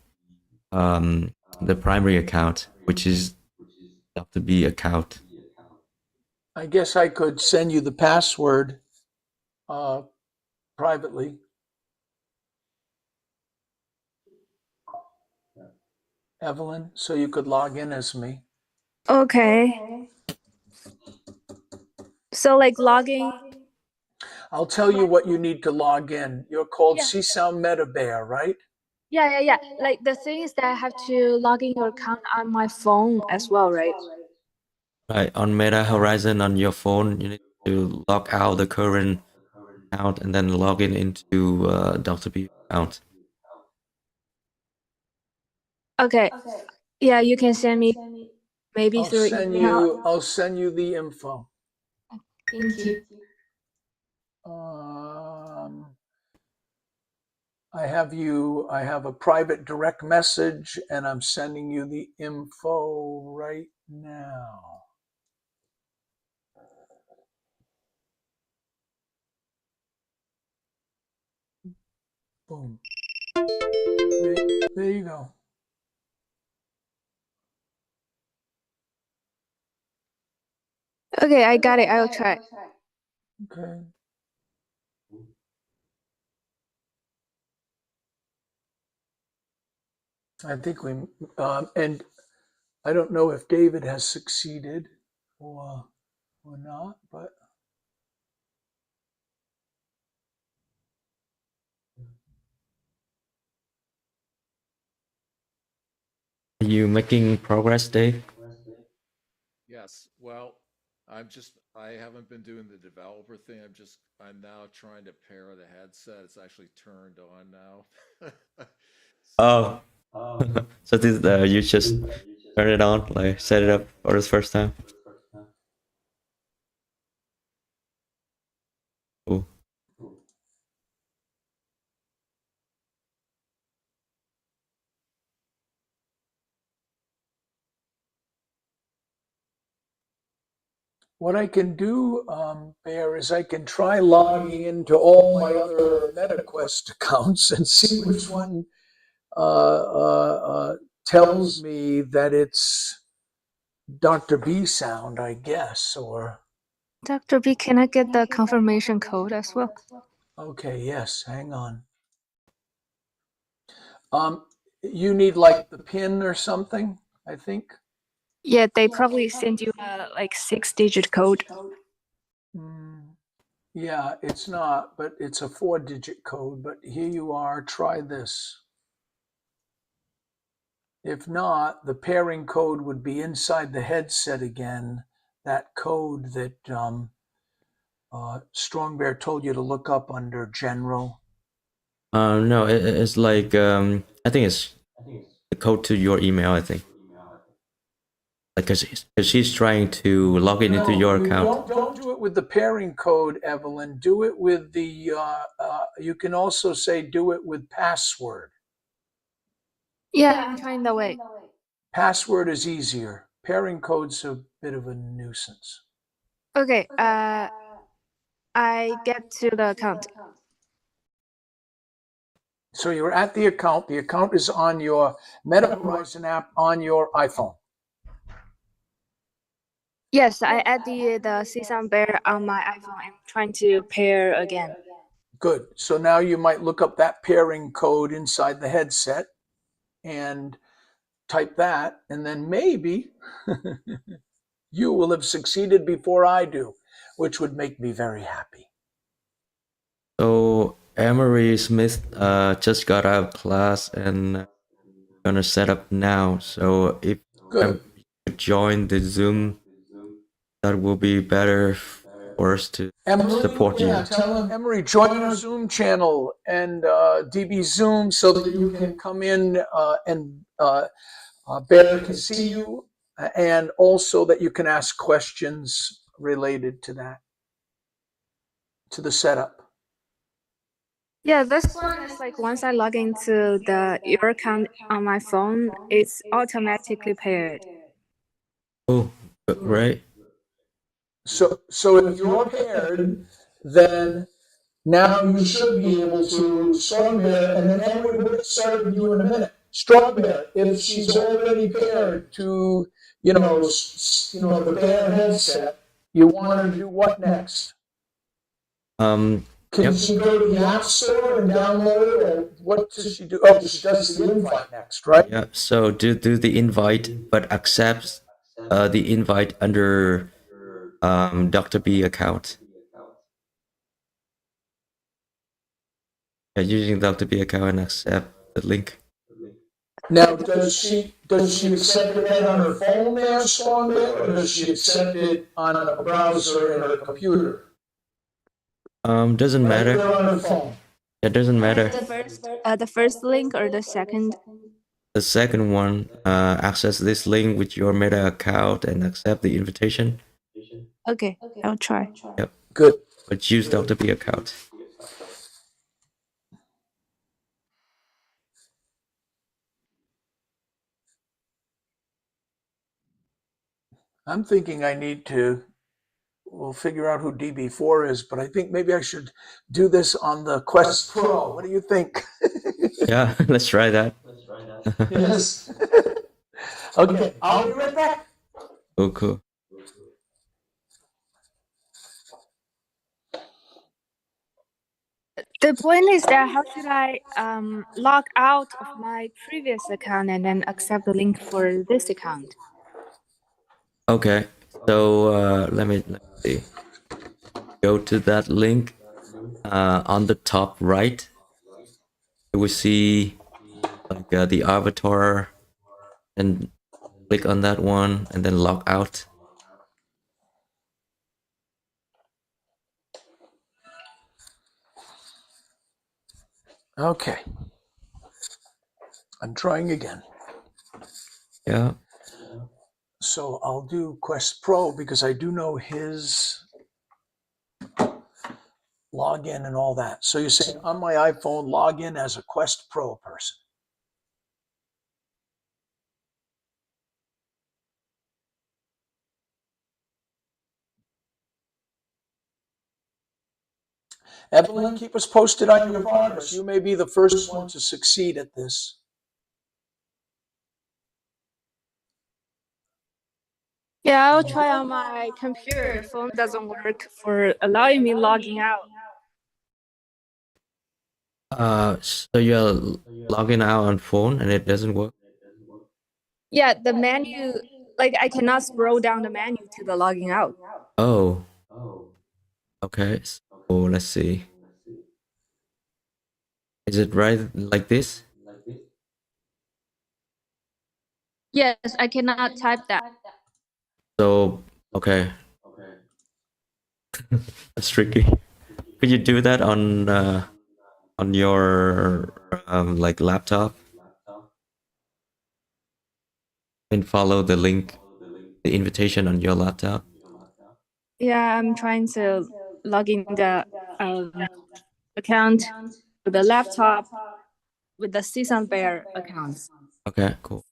primary account, which is have to be account. I guess I could send you the password privately. Evelyn, so you could log in as me. Okay. So like logging. I'll tell you what you need to log in. You're called Yeah. CsoundMeta Bear, right? Yeah. Like the thing is that I have to log in your account on my phone as well, right? Right, on Meta Horizon on your phone, you need to log out the current account and then log in into Dr. B account. Okay. Yeah, you can send me maybe I'll through send email. you the info. Thank you. Um, I have a private direct message, and I'm sending you the info right now. Boom. There you go. Okay, I got it. I'll try. Okay. I think and I don't know if David has succeeded or not, but Are you making progress, Dave? Yes. Well, I haven't been doing the developer thing. I'm now trying to pair the headset. It's actually turned on now. So, Oh, so this you just turn it on, like set it up for the first time. Cool. what I can do, Bear, is I can try logging into all my other MetaQuest accounts and see which one tells me that it's Dr. B sound, I guess. Or Dr. B, can I get the confirmation code as well? okay, yes, hang on. You need like the pin or something, I think. Yeah, they probably send you a like 6-digit code. Yeah, it's not, but it's a 4-digit code. But here you are. Try this. If not, the pairing code would be inside the headset again. That code that Strong Bear told you to look up under General. No, it's like I think it's the code to your email. I think because she's trying to log in into your account. Don't do it with the pairing code, Evelyn. Do it with the. You can also say do it with password. Yeah, I'm trying that way. Password is easier. Pairing code's a bit of a nuisance. Okay, I get to the account. So you're at the account. The account is on your Meta Horizon app on your iPhone. Yes, I add the CsoundMeta Bear on my iPhone. I'm trying to pair again. Good. So now you might look up that pairing code inside the headset and type that, and then maybe you will have succeeded before I do, which would make me very happy. So Emery Smith just got out of class and gonna set up now. So if Good. you join the Zoom, that will be better for us to support you. Tell him, Emery, join our Zoom channel and DB Zoom so that you can come in and Bear can see you, and also that you can ask questions related to that, to the setup. Yeah, this one is like once I log into your account on my phone, it's automatically paired. Oh, right. So if you're paired, then now you should be able to Strong Bear, and then Emery will get started with you in a minute. Strong Bear, if she's already paired to, the Bear headset, you want her to do what next? Can she go to the App Store and download it, or what does she do? Oh, she does the invite next, right? Yeah. So do the invite, but accepts the invite under Dr. B account. Yeah, using Dr. B account and accept the link. Now, does she accept it on her phone there, Strong Bear, or does she accept it on a browser in her computer? Doesn't matter. On her phone. It doesn't matter. The first link or the second? The second one, access this link with your Meta account and accept the invitation. Okay, I'll try. Yep. Good. But use Dr. B account. I'm thinking I need to. We'll figure out who DB4 is, but I think maybe I should do this on the Quest Pro. What do you think? Yeah, let's try that. Yes. Okay, I'll be right back. Oh, cool. The point is that how should I log out of my previous account and then accept the link for this account? Okay, so let me see. Go to that link on the top right. You will see like the avatar, and click on that one and then log out. Okay. I'm trying again. Yeah. So I'll do Quest Pro because I do know his login and all that. So you're saying on my iPhone, log in as a Quest Pro person. Evelyn, keep us posted on your progress. You may be the first one to succeed at this. Yeah, I'll try on my computer. The phone doesn't work for allowing me logging out. So you're logging out on phone and it doesn't work? Yeah, the menu, Like I cannot scroll down the menu to the logging out. Oh, okay. So let's see. Is it right like this? Yes, I cannot type that. So, okay, that's tricky. Could you do that on your like laptop and follow the link, the invitation on your laptop? Yeah, I'm trying to log in the account with the laptop with the CsoundMeta account. Okay, cool.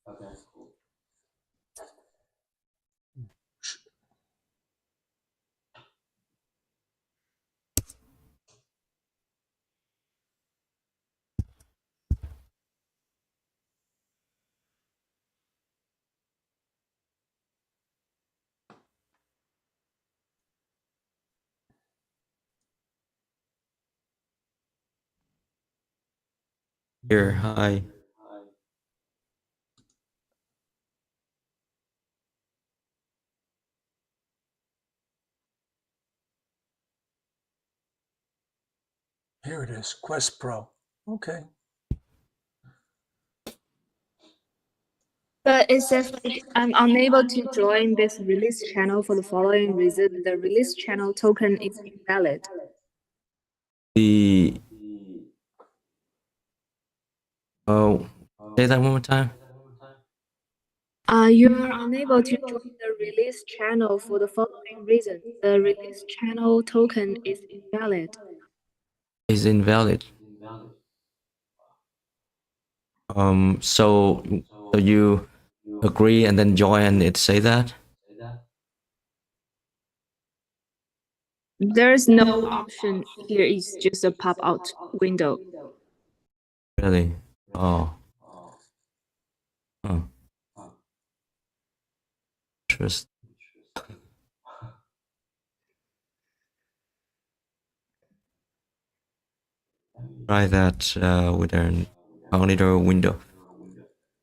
Here, hi. Here it is, Quest Pro. Okay. But it says like I'm unable to join this release channel for the following reason. The release channel token is invalid. The oh, say that one more time. You are unable to join the release channel for the following reason. The release channel token is invalid. Is invalid. So you agree and then join and it say that? There's no option here. It's just a pop-out window. Really? Oh. Huh. Interesting. Try that with an monitor window.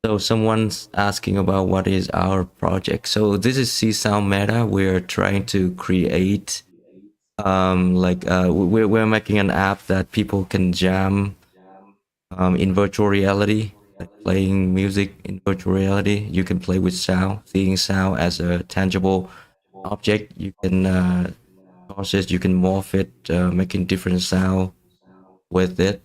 So someone's asking about what is our project. So this is CsoundMeta. We're trying to create we're making an app that people can jam in virtual reality, like playing music in virtual reality. You can play with sound, seeing sound as a tangible object. You can process, you can morph it, making different sound with it.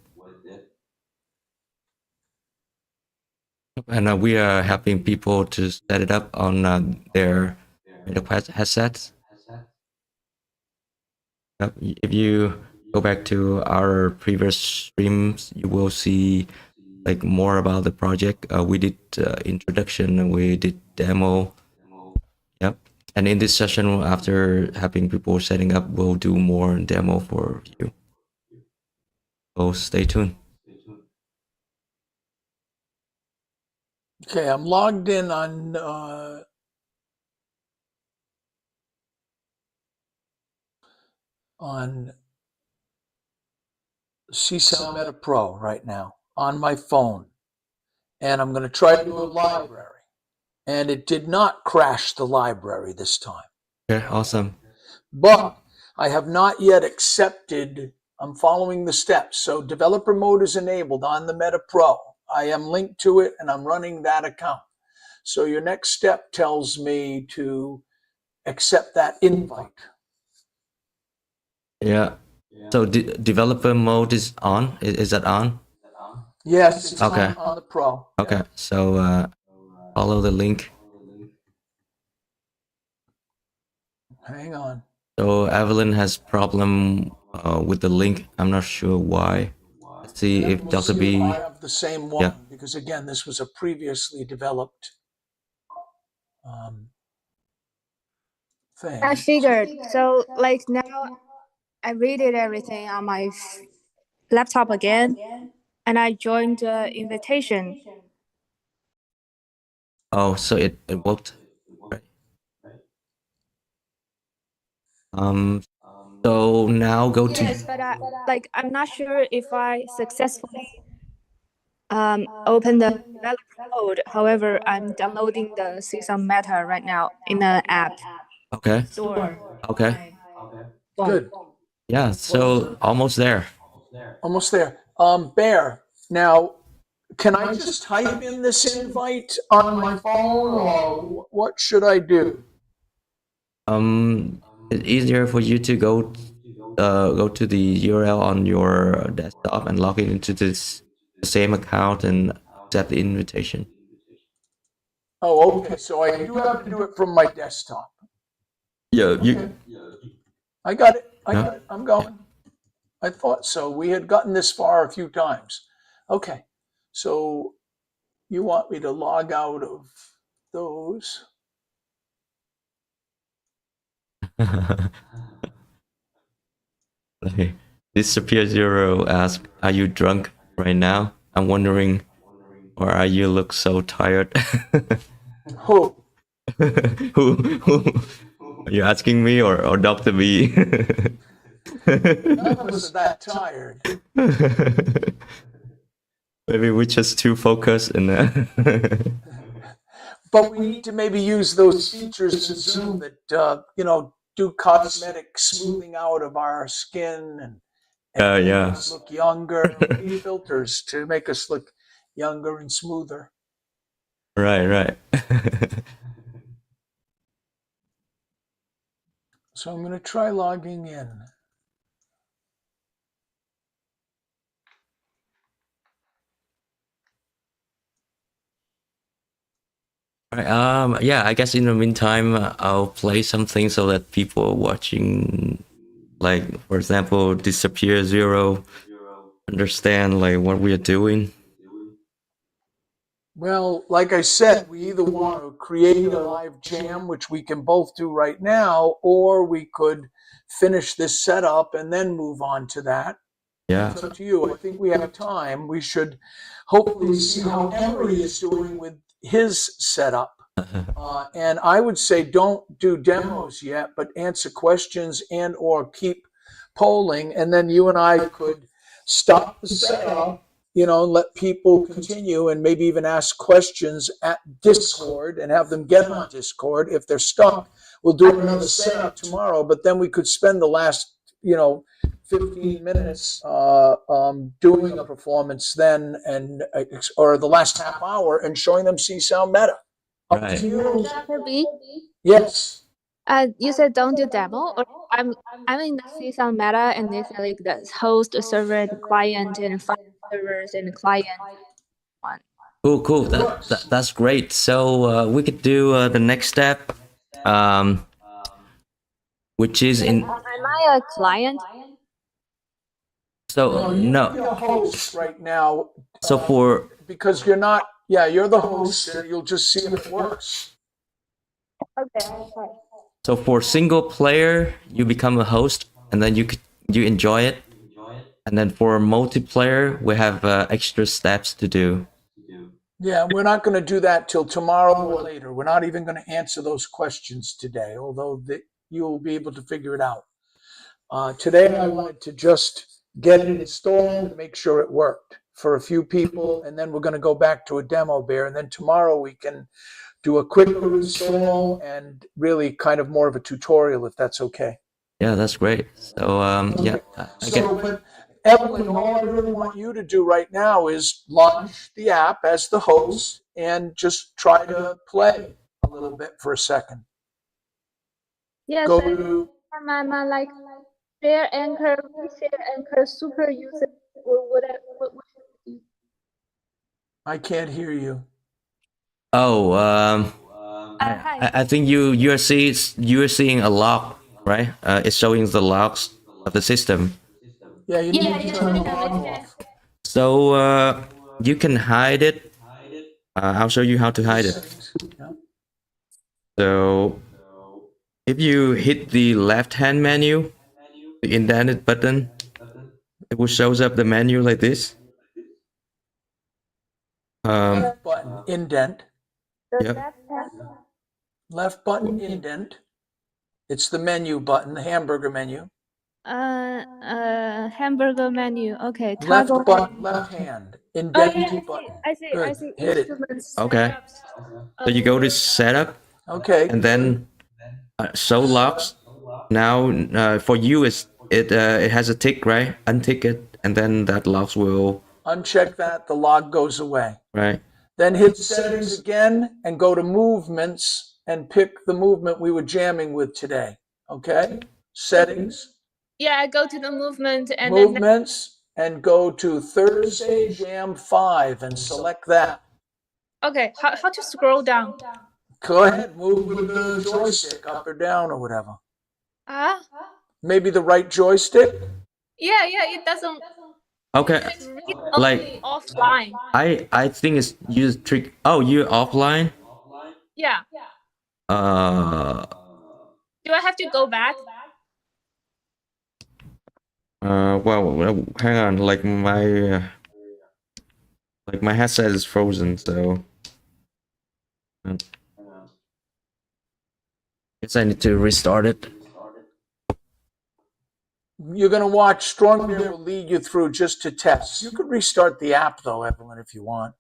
And we are helping people to set it up on their Meta headsets. If you go back to our previous streams, you will see like more about the project. We did introduction, we did demo. Yep. And in this session, after having people setting up, we'll do more demo for you. So stay tuned. Okay, I'm logged in on CsoundMeta Pro right now on my phone, and I'm going to try to do a library. And it did not crash the library this time. Okay, awesome. But I have not yet accepted. I'm following the steps. So developer mode is enabled on the Meta Pro. I am linked to it and I'm running that account. So your next step tells me to accept that invite. Yeah. So developer mode is on. Is that on? Yes, it's Okay. on the Pro. Okay. So follow the link. Hang on. So Evelyn has problem with the link. I'm not sure why. Let's see if We'll Dr. see B. if I have the same one, Yeah. because again, this was a previously developed thing. I figured. So like now I redid everything on my laptop again, and I joined the invitation. Oh, so it worked. Right. So now go to. Yes, but I'm not sure if I successfully open the developer mode. However, I'm downloading the CsoundMeta right now in the app Okay. store. Okay. Phone. Good. Yeah. So almost there. Almost there. Bear, now, can I just type in this invite on my phone, or what should I do? It's easier for you to go to the URL on your desktop and log in into this the same account and accept the invitation. Oh, okay. So I do have to do it from my desktop. Yeah, Okay. I got it. I Yeah. got it. I'm going. I thought so. We had gotten this far a few times. Okay. So you want me to log out of those? Okay. Disappear Zero asks, "Are you drunk right now? I'm wondering, or are you look so tired?" Who? Who are you asking me or Dr. B? None of us are that tired. Maybe we're just too focused and But we need to maybe use those features in Zoom that do cosmetic smoothing out of our skin and make yeah. us look younger. We need filters to make us look younger and smoother. Right. So I'm going to try logging in. Right. Yeah, I guess in the meantime, I'll play something so that people watching, like, for example, Disappear Zero, understand like what we are doing. Well, like I said, we either want to create a live jam, which we can both do right now, or we could finish this setup and then move on to that. Yeah. It's up to you. I think we have time. We should hopefully see how Emery is doing with his setup. And I would say don't do demos yet, but answer questions and or keep polling. And then you and I could stop the setup, and let people continue and maybe even ask questions at Discord and have them get on Discord. If they're stuck, we'll do another setup tomorrow, but then we could spend the last, 15 minutes doing a performance then, and or the last half hour and showing them CsoundMeta. Right. Dr. B, Yes. you said don't do demo, or I'm in the CsoundMeta and it's like the host, server, and client, and file servers and client one. Cool. That's great. So we could do the next step, which is in. Am I a client? So You're no. a host right now. So for Because you're not, you're the host, and you'll just see if it works. Okay. So for single player, you become a host, and then you enjoy it. And then for multiplayer, we have extra steps to do. Yeah, we're not going to do that till tomorrow or later. We're not even going to answer those questions today, although you'll be able to figure it out. Today, I wanted to just get it installed and make sure it worked for a few people, and then we're going to go back to a demo bear, and then tomorrow we can do a quicker install and really kind of more of a tutorial, if that's okay. Yeah, that's great. So yeah, But Evelyn, all I really want you to do right now is launch the app as the host and just try to play a little bit for a second. Yes, Go to, my like share anchor, share anchor, super user, or whatever. What I can't hear you. oh, hi. I think you are seeing a log, right? It's showing the logs of the system. Yeah, you need to turn the log off. So you can hide it. I'll show you how to hide it. Yeah. So if you hit the left-hand menu, the indented button, it will shows up the menu like this. Left button, indent. Yep. Left button, indent. It's the menu button, the hamburger menu. Hamburger menu. Okay. Left Toggle. button, left hand. indented yeah, button. I see. Good. I see. Hit it. Instruments. Okay. setups. So you go to setup Okay. and then show logs. Now for you it has a tick, right? Untick it, and then that logs will Uncheck that. The log goes away. right. Then hit settings again and go to movements and pick the movement we were jamming with today. Okay? Settings, Yeah, I go to the movement and then movements, and go to Thursday Jam 5 and select that. okay. How to scroll down? Go ahead, move with the joystick up or down or whatever. Ah, Maybe the right joystick? yeah, it doesn't. Okay. It's read Like only offline. I think it's you trick. Oh, you're offline. Yeah. Uh. Do I have to go back? Well, hang on. Like my headset is frozen, so guess I need to restart it. You're going to watch Strong Bear will lead you through just to test. You could restart the app though, Evelyn, if you want.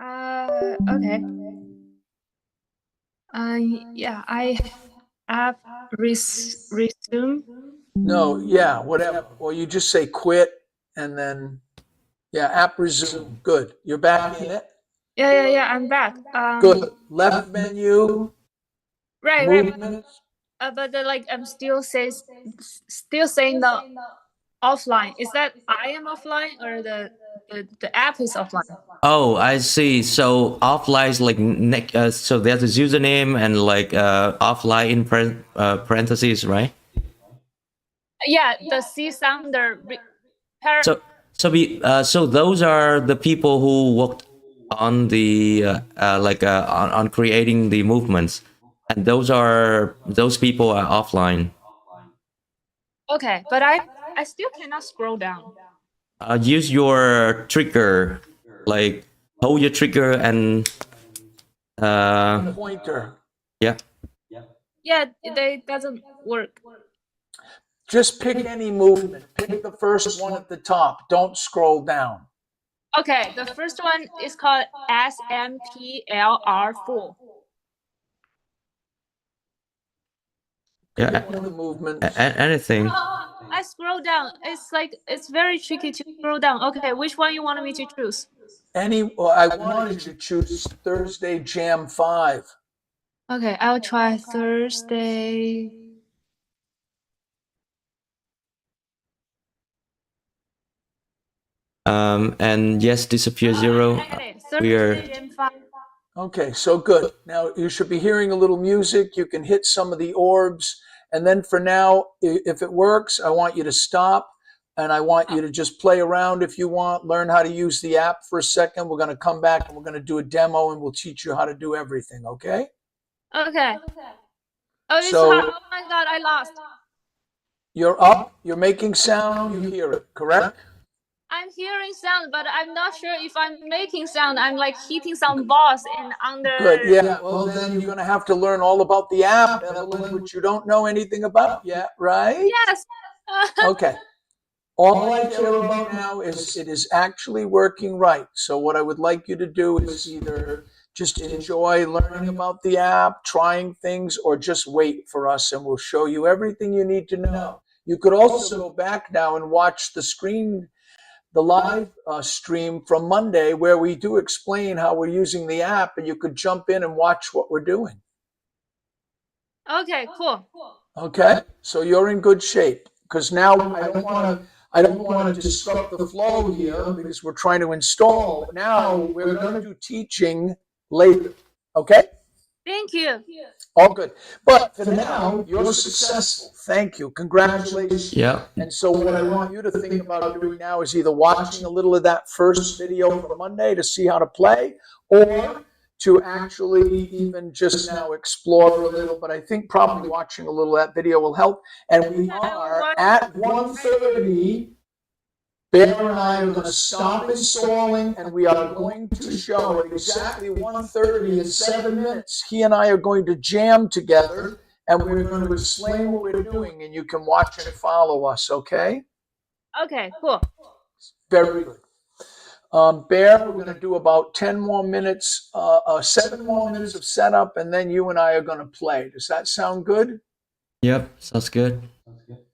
Okay. Yeah, I have resume. No, yeah, whatever. Or you just say quit and then, yeah, app resume. Good. You're back in it. Yeah, I'm back. Good. Left menu, Right. movements. But like I'm still saying the offline. Is that I am offline or the app is offline? Oh, I see. So offline is like so there's a username and like offline in parentheses, right? Yeah, the C sounder. So those are the people who worked on the on creating the movements, and those people are offline. Okay, but I still cannot scroll down. Use your trigger, like hold your trigger and Pointer. yeah. Yeah, they doesn't work. Just pick any movement. Pick the first one at the top. Don't scroll down. Okay, the first one is called SMPLR4. Yeah, Pick one of the movements. anything. I scroll down. It's very tricky to scroll down. Okay, which one you wanted me to choose? Well, I wanted you to choose Thursday Jam 5. Okay, I'll try Thursday. And yes, disappear 0. We are. Thursday Jam 5. Okay, so good. Now you should be hearing a little music. You can hit some of the orbs. And then for now, if it works, I want you to stop. And I want you to just play around if you want, learn how to use the app for a second. We're going to come back and we're going to do a demo and we'll teach you how to do everything, okay? Okay. Oh, this So- hard. Oh my god, I lost. You're up, you're making sound, you hear it, correct? I'm hearing sound, but I'm not sure if I'm making sound. I'm like hitting some balls and under. Good, yeah. Well, then you're going to have to learn all about the app, Evelyn, which you don't know anything about yet, right? Yes. Okay. All I care about now is it is actually working right. So what I would like you to do is either just enjoy learning about the app, trying things, or just wait for us and we'll show you everything you need to know. You could also go back now and watch the live stream from Monday where we do explain how we're using the app and you could jump in and watch what we're doing. Okay, cool. Okay, so you're in good shape because now I don't want to disrupt the flow here because we're trying to install. But now we're going to do teaching later. Okay? Thank you. All good. But for now, you're successful. Thank you. Congratulations. Yeah. And so what I want you to think about doing now is either watching a little of that first video from Monday to see how to play, or to actually even just now explore a little. But I think probably watching a little of that video will help. And we are at 1:30. Bear and I are going to stop installing, and we are going to show at exactly 1:30 in 7 minutes. He and I are going to jam together, and we're going to explain what we're doing, and you can watch and follow us, okay? Okay, cool. Very good. Bear, we're going to do about 10 more minutes, 7 more minutes of setup, and then you and I are going to play. Does that sound good? Yep, sounds good.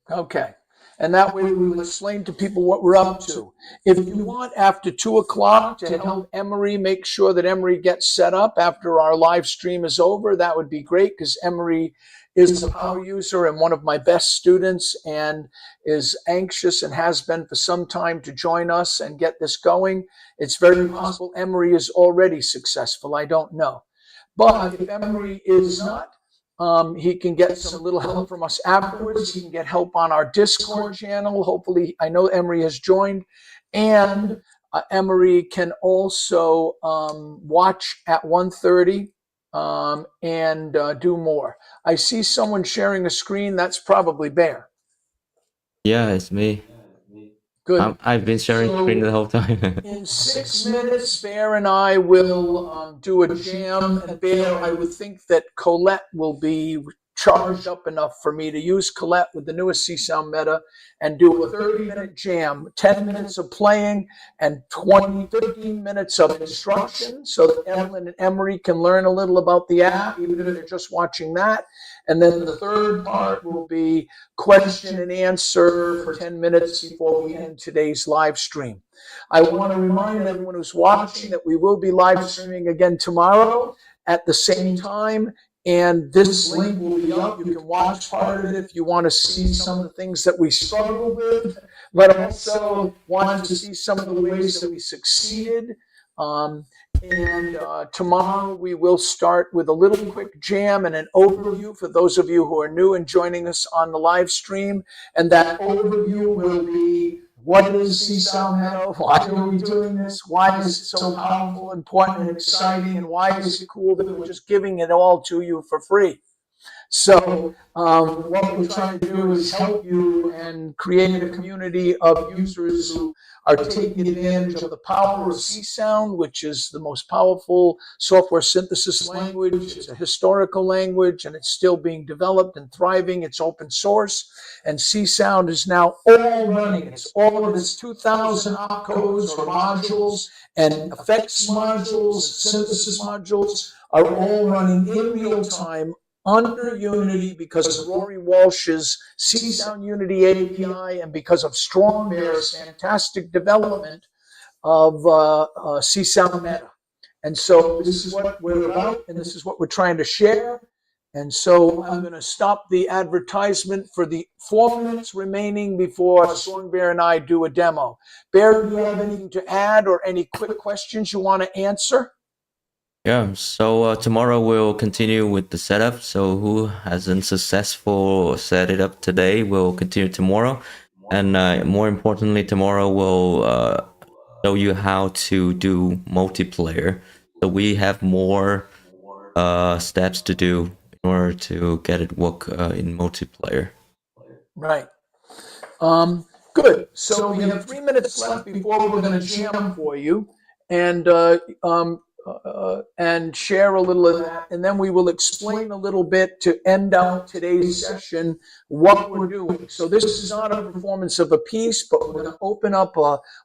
Okay. And that way we will explain to people what we're up to. If you want after 2 o'clock to help Emery make sure that Emery gets set up after our live stream is over, that would be great, because Emery is a power user and one of my best students and is anxious and has been for some time to join us and get this going. It's very possible Emery is already successful. I don't know. But if Emery is not, he can get some little help from us afterwards. He can get help on our Discord channel. Hopefully, I know Emery has joined. And Emery can also watch at 1:30 and do more. I see someone sharing a screen. That's probably Bear. Yeah, it's me. Good. I've been sharing screen the whole time. In 6 minutes, Bear and I will do a jam. And Bear, I would think that Colette will be charged up enough for me to use Colette with the newest CsoundMeta and do a 30-minute jam, 10 minutes of playing and 15 minutes of instruction so that Evelyn and Emery can learn a little about the app, even if they're just watching that. And then the third part will be question and answer for 10 minutes before we end today's live stream. I want to remind everyone who's watching that we will be live streaming again tomorrow at the same time. And this link will be up. You can watch part of it if you want to see some of the things that we struggled with, but also want to see some of the ways that we succeeded. Tomorrow we will start with a little quick jam and an overview for those of you who are new and joining us on the live stream. And that overview will be: what is CsoundMeta? Why are we doing this? Why is it so powerful, important, and exciting? And why is it cool that we're just giving it all to you for free? So what we're trying to do is help you and create a community of users who are taking advantage of the power of Csound, which is the most powerful software synthesis language. It's a historical language, and it's still being developed and thriving. It's open source, and Csound is now all running. It's all of its 2,000 opcodes or modules and effects modules and synthesis modules are all running in real time under Unity because of Rory Walsh's Csound Unity API and because of Strong Bear's fantastic development of CsoundMeta. And so this is what we're about, and this is what we're trying to share. And so I'm going to stop the advertisement for the 4 minutes remaining before Strong Bear and I do a demo. Bear, do you have anything to add or any quick questions you want to answer? Yeah, so tomorrow we'll continue with the setup. So who hasn't successful set it up today will continue tomorrow. And more importantly, tomorrow we'll show you how to do multiplayer. So we have more steps to do in order to get it work in multiplayer. Right. Good. So we have 3 minutes left before we're going to jam for you. And share a little of that, and then we will explain a little bit to end out today's session what we're doing. So this is not a performance of a piece, but we're going to open up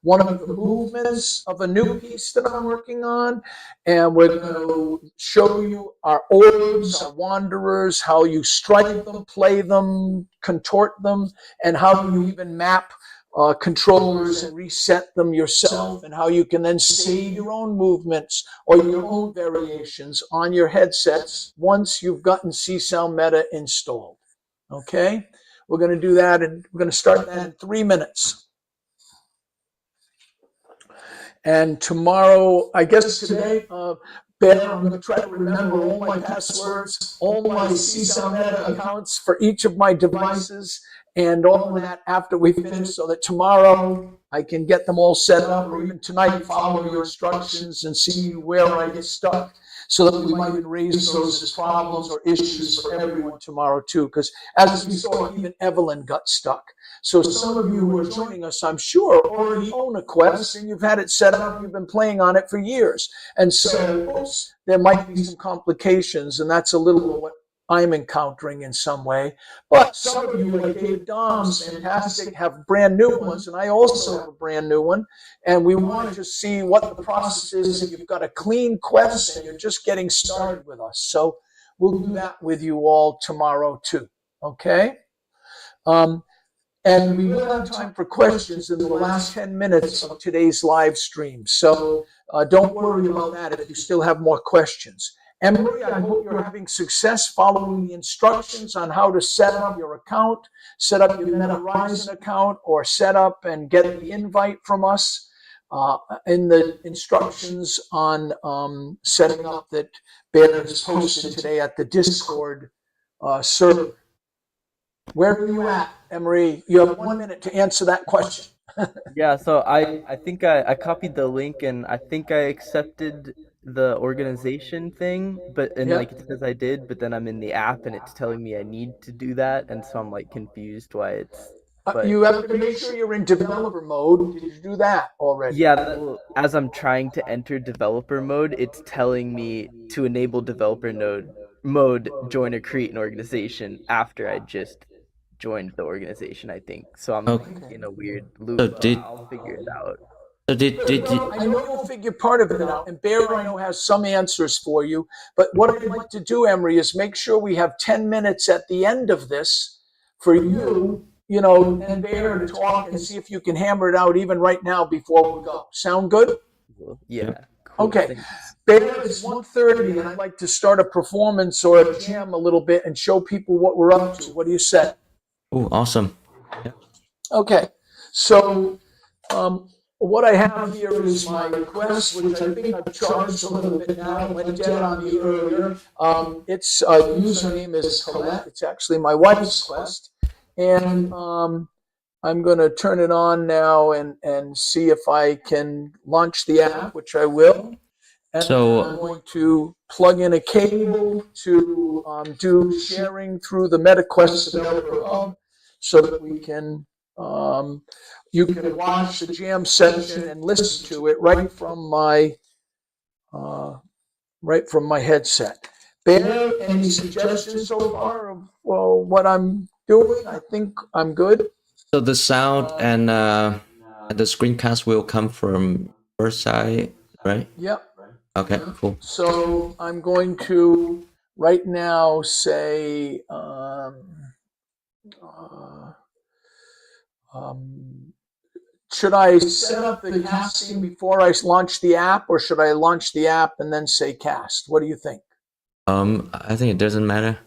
one of the movements of a new piece that I'm working on, and we're going to show you our orbs, our wanderers, how you strike them, play them, contort them, and how you even map controllers and reset them yourself, and how you can then save your own movements or your own variations on your headsets once you've gotten CsoundMeta installed. Okay, we're going to do that, and we're going to start that in 3 minutes. And tomorrow, I guess today, Ben, I'm going to try to remember all my passwords, all my CsoundMeta accounts for each of my devices, and all of that after we finish, so that tomorrow I can get them all set up, or even tonight follow your instructions and see where I get stuck, so that we might raise those as problems or issues for everyone tomorrow too. Because as we saw, even Evelyn got stuck. So some of you who are joining us, I'm sure, already own a Quest and you've had it set up, you've been playing on it for years. And so there might be some complications, and that's a little I'm encountering in some way. But some of you, like David Dom's fantastic, have brand new ones, and I also have a brand new one. And we want to see what the process is if you've got a clean quest and you're just getting started with us. So we'll do that with you all tomorrow too. Okay? And we will have time for questions in the last 10 minutes of today's live stream. So don't worry about that if you still have more questions. Emery, I hope you're having success following the instructions on how to set up your account, set up your Meta Horizon account, or set up and get the invite from us in the instructions on setting up that Bear has posted today at the Discord server. Where are you at, Emery? You have 1 minute to answer that question. Yeah, so I think I copied the link and I think I accepted the organization thing, like it says I did, but then I'm in the app and it's telling me I need to do that, and so I'm like confused why it's. But You have to make sure you're in developer mode. Did you do that already? yeah, well, as I'm trying to enter developer mode, it's telling me to enable developer mode, join or create an organization after I just joined the organization, I think. So I'm like in a weird loop, So but I'll figure it out. so did you, I know you'll figure part of it out, and Bear, I know, has some answers for you. But what I'd like to do, Emery, is make sure we have 10 minutes at the end of this for you, and Bear to talk and see if you can hammer it out even right now before we go. Sound good? Yeah. Cool, okay. thanks. Bear, it's 1:30, and I'd like to start a performance or a jam a little bit and show people what we're up to. What do you say? Oh, awesome. Okay. So what I have here is my quest, which I think I've charged a little bit now. It went dead on me earlier. Its username is Colette. It's actually my wife's quest. And I'm going to turn it on now and see if I can launch the app, which I will. And So I'm going to plug in a cable to do sharing through the MetaQuest Developer Hub so that we can you can watch the jam session and listen to it right from my headset. Bear, any suggestions so far of what I'm doing? I think I'm good. so the sound and the screencast will come from your side, right? Yep. Okay, cool. So I'm going to right now say should I set up the casting before I launch the app, or should I launch the app and then say cast? What do you think? I think it doesn't matter.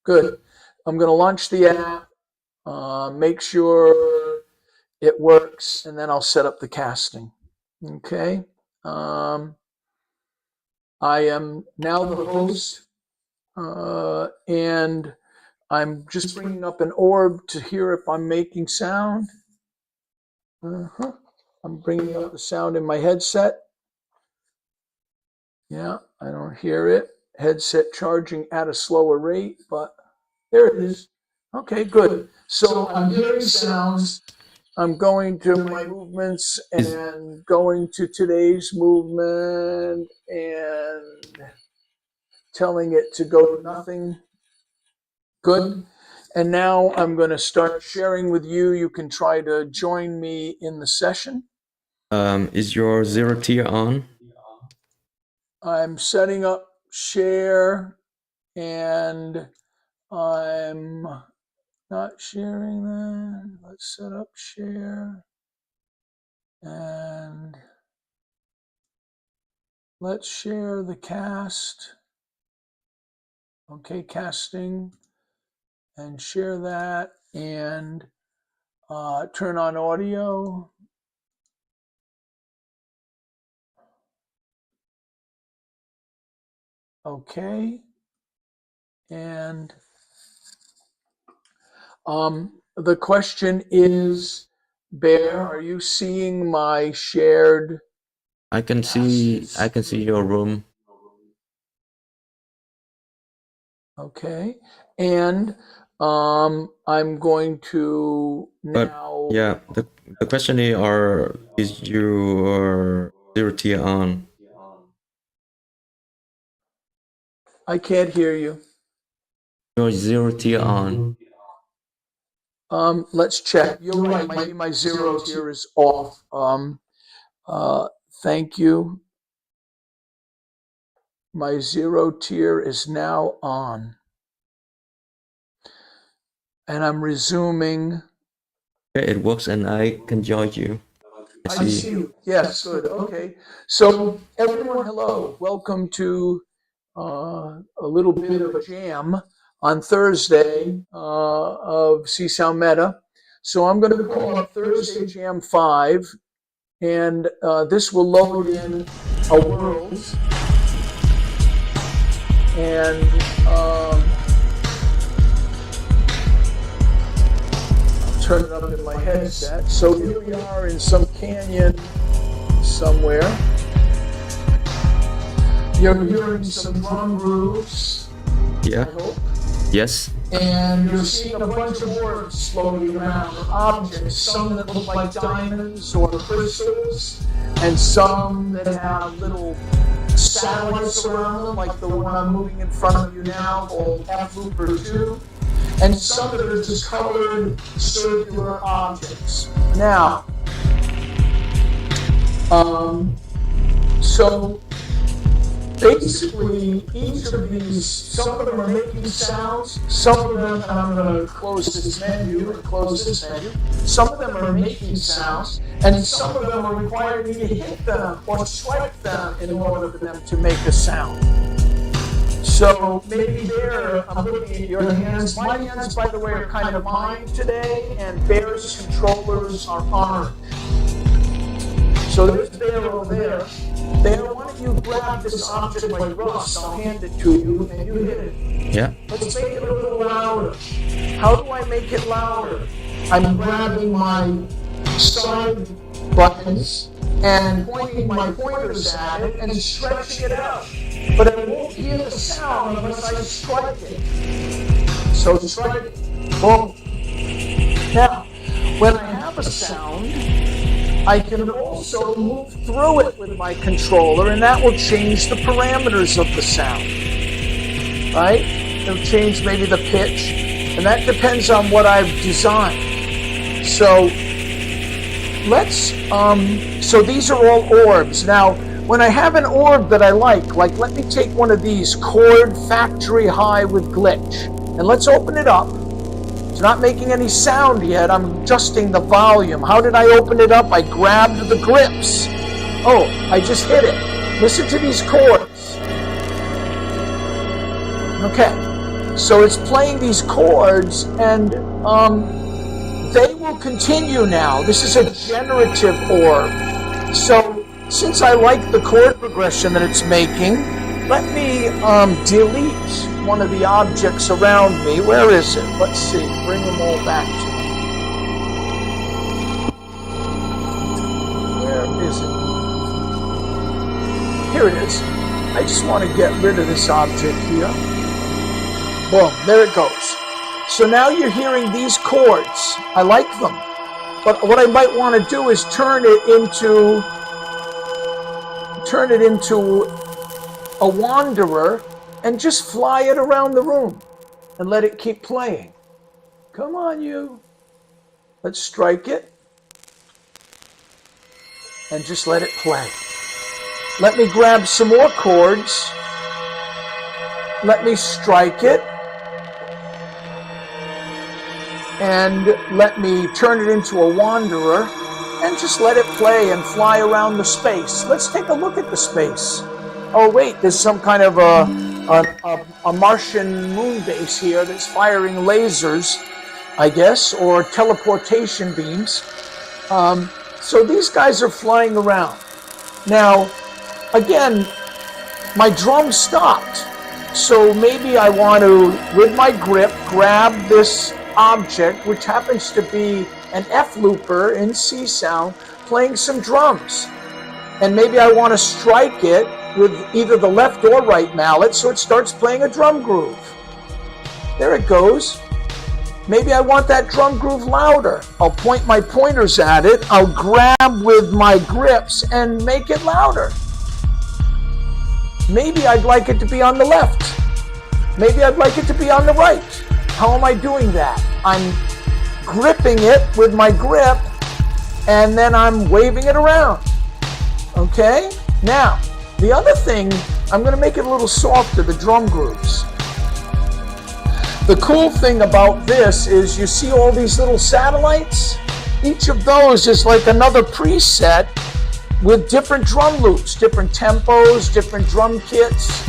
Good. I'm going to launch the app, make sure it works, and then I'll set up the casting. Okay. I am now the host, and I'm just bringing up an orb to hear if I'm making sound. I'm bringing up the sound in my headset. Yeah, I don't hear it. Headset charging at a slower rate, but there it is. Okay, good. So I'm hearing sounds. I'm going to my movements and going to today's movement and telling it to go to nothing. Good. And now I'm going to start sharing with you. You can try to join me in the session. Is your zero tier on? I'm setting up share, and I'm not sharing that. Let's set up share, and let's share the cast. Okay, casting, and share that, and turn on audio. Okay, and the question is, Bear, are you seeing my shared? I can see your room. Okay, and I'm going to now. But yeah, the question is your zero tier on? I can't hear you. your zero tier on. Let's check. You're right. Maybe my zero tier is off. Thank you. My zero tier is now on. And I'm resuming. Okay, it works and I can join you. I see you. Yes, good. Okay. So everyone, hello. Welcome to a little bit of a jam on Thursday of CsoundMeta. So I'm going to call it Thursday Jam 5, and this will load in a world. And I'll turn it up in my headset. So here we are in some canyon somewhere. You're hearing some drum grooves. Yeah. I hope. Yes. And you're seeing a bunch of orbs floating around, objects, some that look like diamonds or crystals, and some that have little satellites around them, like the one I'm moving in front of you now, called F-Looper 2, and some that are just colored circular objects. Now, so basically, each of these, some of them are making sounds, some of them, and I'm going to close this menu and close this menu, some of them are making sounds, and some of them are requiring me to hit them or strike them in order for them to make a sound. So maybe there, I'm looking at your hands. My hands, by the way, are kind of mine today, and Bear's controllers are armed. So there's Bear over there. Bear, why don't you grab this object like Russ? I'll hand it to you, and you hit it. Yeah. Let's make it a little louder. How do I make it louder? I'm grabbing my side buttons and pointing my pointers at it and stretching it out. But I won't hear the sound unless I strike it. So strike it. Boom. Now, when I have a sound, I can also move through it with my controller, and that will change the parameters of the sound. Right? It'll change maybe the pitch, and that depends on what I've designed. So so these are all orbs. Now, when I have an orb that I like let me take one of these, Chord Factory High with Glitch, and let's open it up. It's not making any sound yet. I'm adjusting the volume. How did I open it up? I grabbed the grips. Oh, I just hit it. Listen to these chords. Okay, so it's playing these chords, and they will continue now. This is a generative orb. So since I like the chord progression that it's making, let me delete one of the objects around me. Where is it? Let's see. Bring them all back to me. Where is it? Here it is. I just want to get rid of this object here. Boom. There it goes. So now you're hearing these chords. I like them. But what I might want to do is turn it into a wanderer and just fly it around the room and let it keep playing. Come on, you. Let's strike it and just let it play. Let me grab some more chords. Let me strike it. And let me turn it into a wanderer and just let it play and fly around the space. Let's take a look at the space. Oh wait, there's some kind of a Martian moon base here that's firing lasers, I guess, or teleportation beams. So these guys are flying around. Now, again, my drum stopped. So maybe I want to, with my grip, grab this object, which happens to be an F-looper in Csound, playing some drums. And maybe I want to strike it with either the left or right mallet so it starts playing a drum groove. There it goes. Maybe I want that drum groove louder. I'll point my pointers at it, I'll grab with my grips and make it louder. Maybe I'd like it to be on the left. Maybe I'd like it to be on the right. How am I doing that? I'm gripping it with my grip, and then I'm waving it around. Okay? Now, the other thing, I'm going to make it a little softer, the drum grooves. The cool thing about this is you see all these little satellites? Each of those is like another preset with different drum loops, different tempos, different drum kits.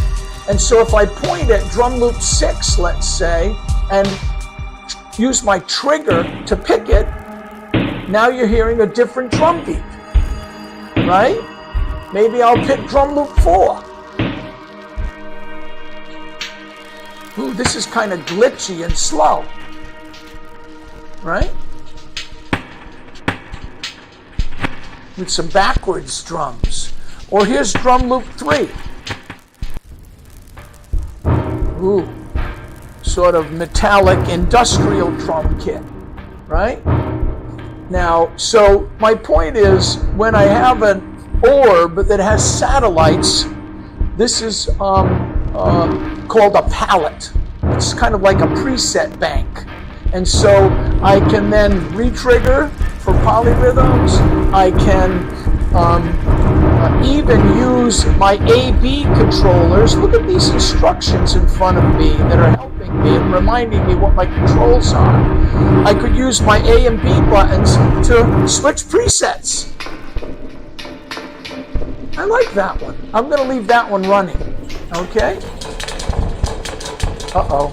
And so if I point at drum loop 6, let's say, and use my trigger to pick it, now you're hearing a different drum beat, right? Maybe I'll pick drum loop 4. Ooh, this is kind of glitchy and slow, right? With some backwards drums. Or here's drum loop 3. Ooh, sort of metallic industrial drum kit, right? Now, so my point is, when I have an orb that has satellites, this is called a palette. It's kind of like a preset bank. And so I can then re-trigger for polyrhythms. I can even use my A-B controllers. Look at these instructions in front of me that are helping me and reminding me what my controls are. I could use my A and B buttons to switch presets. I like that one. I'm going to leave that one running. Okay? Uh-oh.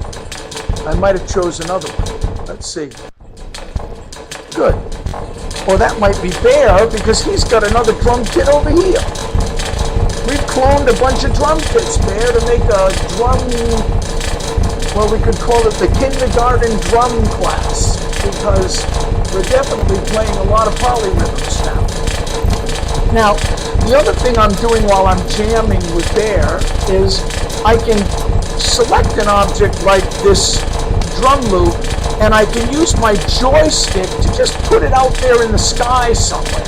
I might have chosen another one. Let's see. Good. Or that might be Bear, because he's got another drum kit over here. We've cloned a bunch of drum kits, Bear, to make a drum, well, we could call it the kindergarten drum class, because we're definitely playing a lot of polyrhythms now. Now, the other thing I'm doing while I'm jamming with Bear is I can select an object like this drum loop, and I can use my joystick to just put it out there in the sky somewhere.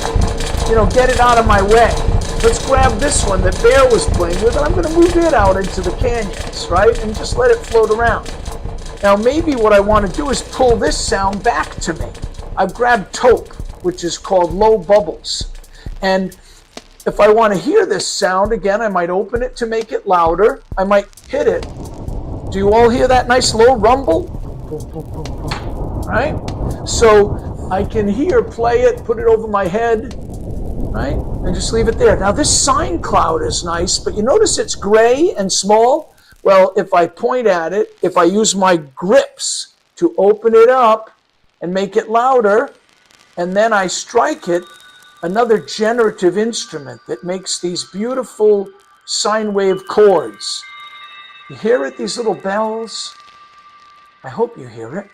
You know, get it out of my way. Let's grab this one that Bear was playing with, and I'm going to move it out into the canyons, right? And just let it float around. Now, maybe what I want to do is pull this sound back to me. I've grabbed taupe, which is called low bubbles. And if I want to hear this sound, again, I might open it to make it louder. I might hit it. Do you all hear that nice low rumble? Boom, boom, boom, boom. Right? So I can play it, put it over my head, right? And just leave it there. Now this sine cloud is nice, but you notice it's gray and small? Well, if I point at it, if I use my grips to open it up and make it louder, and then I strike it, another generative instrument that makes these beautiful sine wave chords. You hear it, these little bells? I hope you hear it.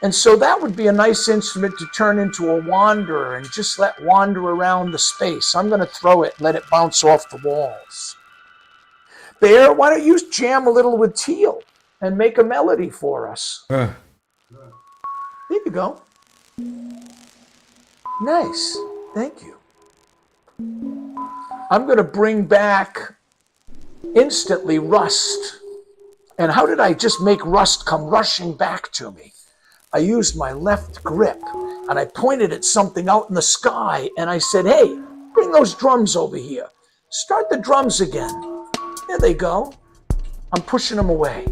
And so that would be a nice instrument to turn into a wanderer and just let wander around the space. I'm going to throw it and let it bounce off the walls. Bear, why don't you jam a little with Teal and make a melody for us? There you go. Nice. Thank you. I'm going to bring back instantly Rust. And how did I just make Rust come rushing back to me? I used my left grip and I pointed at something out in the sky and I said, hey, bring those drums over here. Start the drums again. There they go. I'm pushing them away.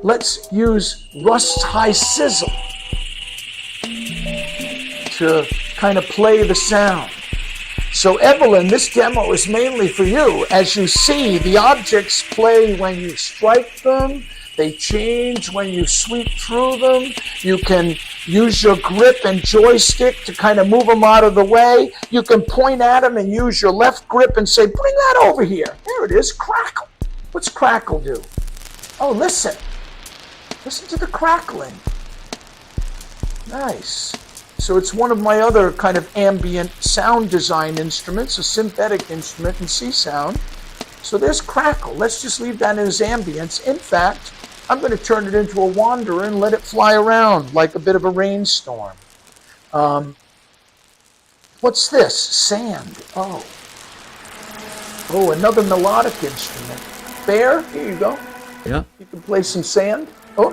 Let's use Rust's high sizzle to kind of play the sound. So Evelyn, this demo is mainly for you. As you see, the objects play when you strike them. They change when you sweep through them. You can use your grip and joystick to kind of move them out of the way. You can point at them and use your left grip and say, bring that over here. There it is, crackle. What's crackle do? Oh, listen. Listen to the crackling. Nice. So it's one of my other kind of ambient sound design instruments, a synthetic instrument in Csound. So there's crackle. Let's just leave that as ambience. In fact, I'm going to turn it into a wanderer and let it fly around like a bit of a rainstorm. What's this? Sand. Oh, another melodic instrument. Bear, here you go. Yeah. You can play some sand. Oh,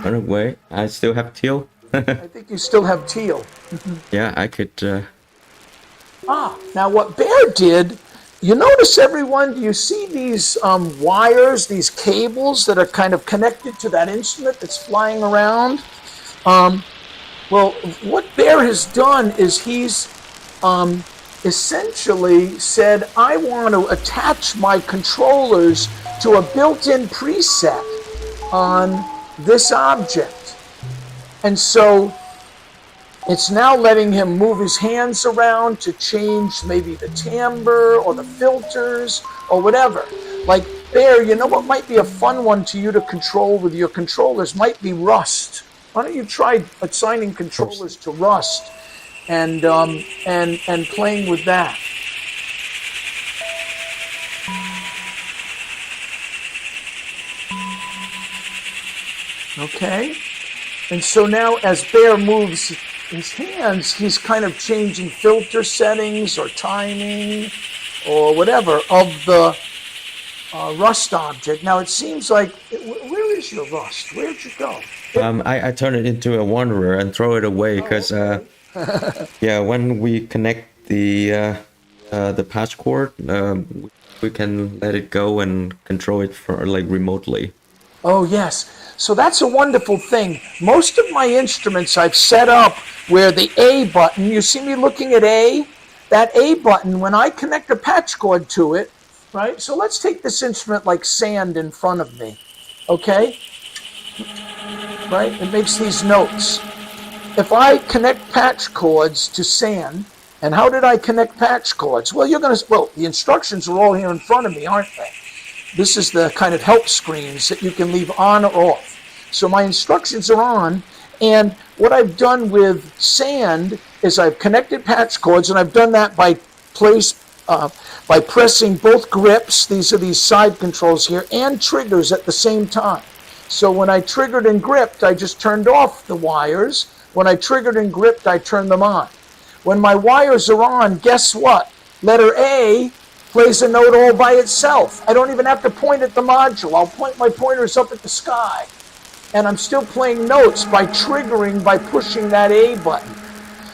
Run away. I still have teal. I think you still have teal. Yeah, I could. Now what Bear did, you notice everyone, do you see these wires, these cables that are kind of connected to that instrument that's flying around? Well, what Bear has done is he's essentially said, I want to attach my controllers to a built-in preset on this object. And so it's now letting him move his hands around to change maybe the timbre or the filters or whatever. Like Bear, you know what might be a fun one to you to control with your controllers might be Rust. Why don't you try assigning controllers to Rust and playing with that? Okay. And so now as Bear moves his hands, he's kind of changing filter settings or timing or whatever of the Rust object. Now it seems like, where is your Rust? Where'd you go? I turn it into a wanderer and throw it away because yeah, when we connect the patch cord, we can let it go and control it for like remotely. Oh yes. So that's a wonderful thing. Most of my instruments I've set up where the A button, you see me looking at A? That A button, when I connect a patch cord to it, right? So let's take this instrument like sand in front of me, okay? Right? It makes these notes. If I connect patch cords to sand, and how did I connect patch cords? Well, the instructions are all here in front of me, aren't they? This is the kind of help screens that you can leave on or off. So my instructions are on, and what I've done with sand is I've connected patch cords, and I've done that by pressing both grips, these are these side controls here, and triggers at the same time. So when I triggered and gripped, I just turned off the wires. When I triggered and gripped, I turned them on. When my wires are on, guess what? Letter A plays a note all by itself. I don't even have to point at the module. I'll point my pointers up at the sky. And I'm still playing notes by triggering, by pushing that A button.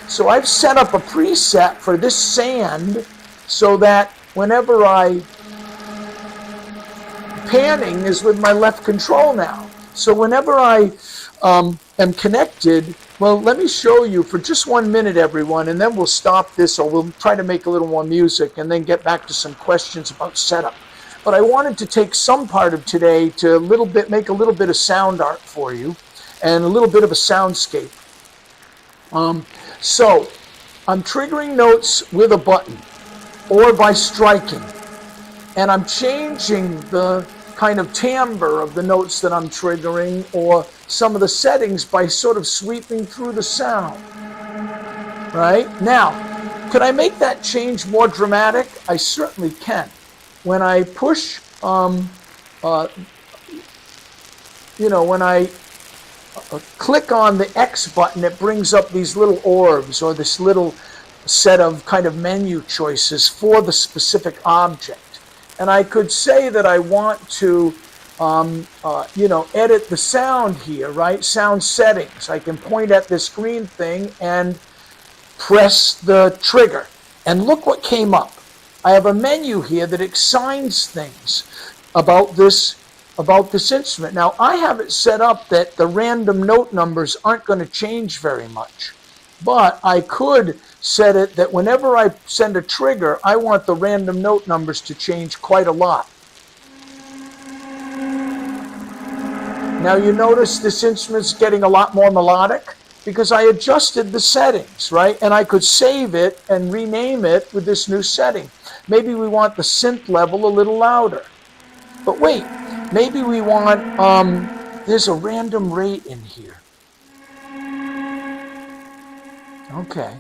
So I've set up a preset for this sand so that whenever panning is with my left control now. So whenever I am connected, well, let me show you for just 1 minute, everyone, and then we'll stop this, or we'll try to make a little more music and then get back to some questions about setup. But I wanted to take some part of today to make a little bit of sound art for you and a little bit of a soundscape. So I'm triggering notes with a button or by striking, and I'm changing the kind of timbre of the notes that I'm triggering or some of the settings by sort of sweeping through the sound. Right? Now, could I make that change more dramatic? I certainly can. When I push, when I click on the X button, it brings up these little orbs or this little set of kind of menu choices for the specific object. And I could say that I want to, edit the sound here, right? Sound settings. I can point at this green thing and press the trigger. And look what came up. I have a menu here that assigns things about this instrument. Now, I have it set up that the random note numbers aren't going to change very much. But I could set it that whenever I send a trigger, I want the random note numbers to change quite a lot. Now you notice this instrument's getting a lot more melodic because I adjusted the settings, right? And I could save it and rename it with this new setting. Maybe we want the synth level a little louder. But wait, maybe we want, there's a random rate in here. Okay.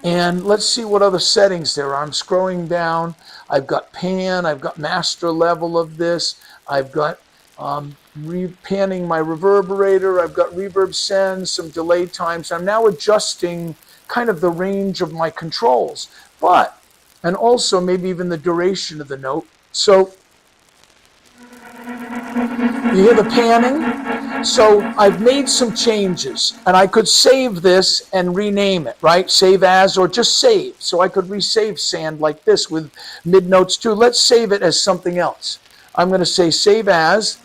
And let's see what other settings there are. I'm scrolling down. I've got pan. I've got master level of this. I've got panning my reverberator. I've got reverb send, some delay times. I'm now adjusting kind of the range of my controls, and also maybe even the duration of the note. So You hear the panning? So I've made some changes, and I could save this and rename it, right? Save as, or just save. So I could resave sand like this with mid notes too. Let's save it as something else. I'm going to say save as.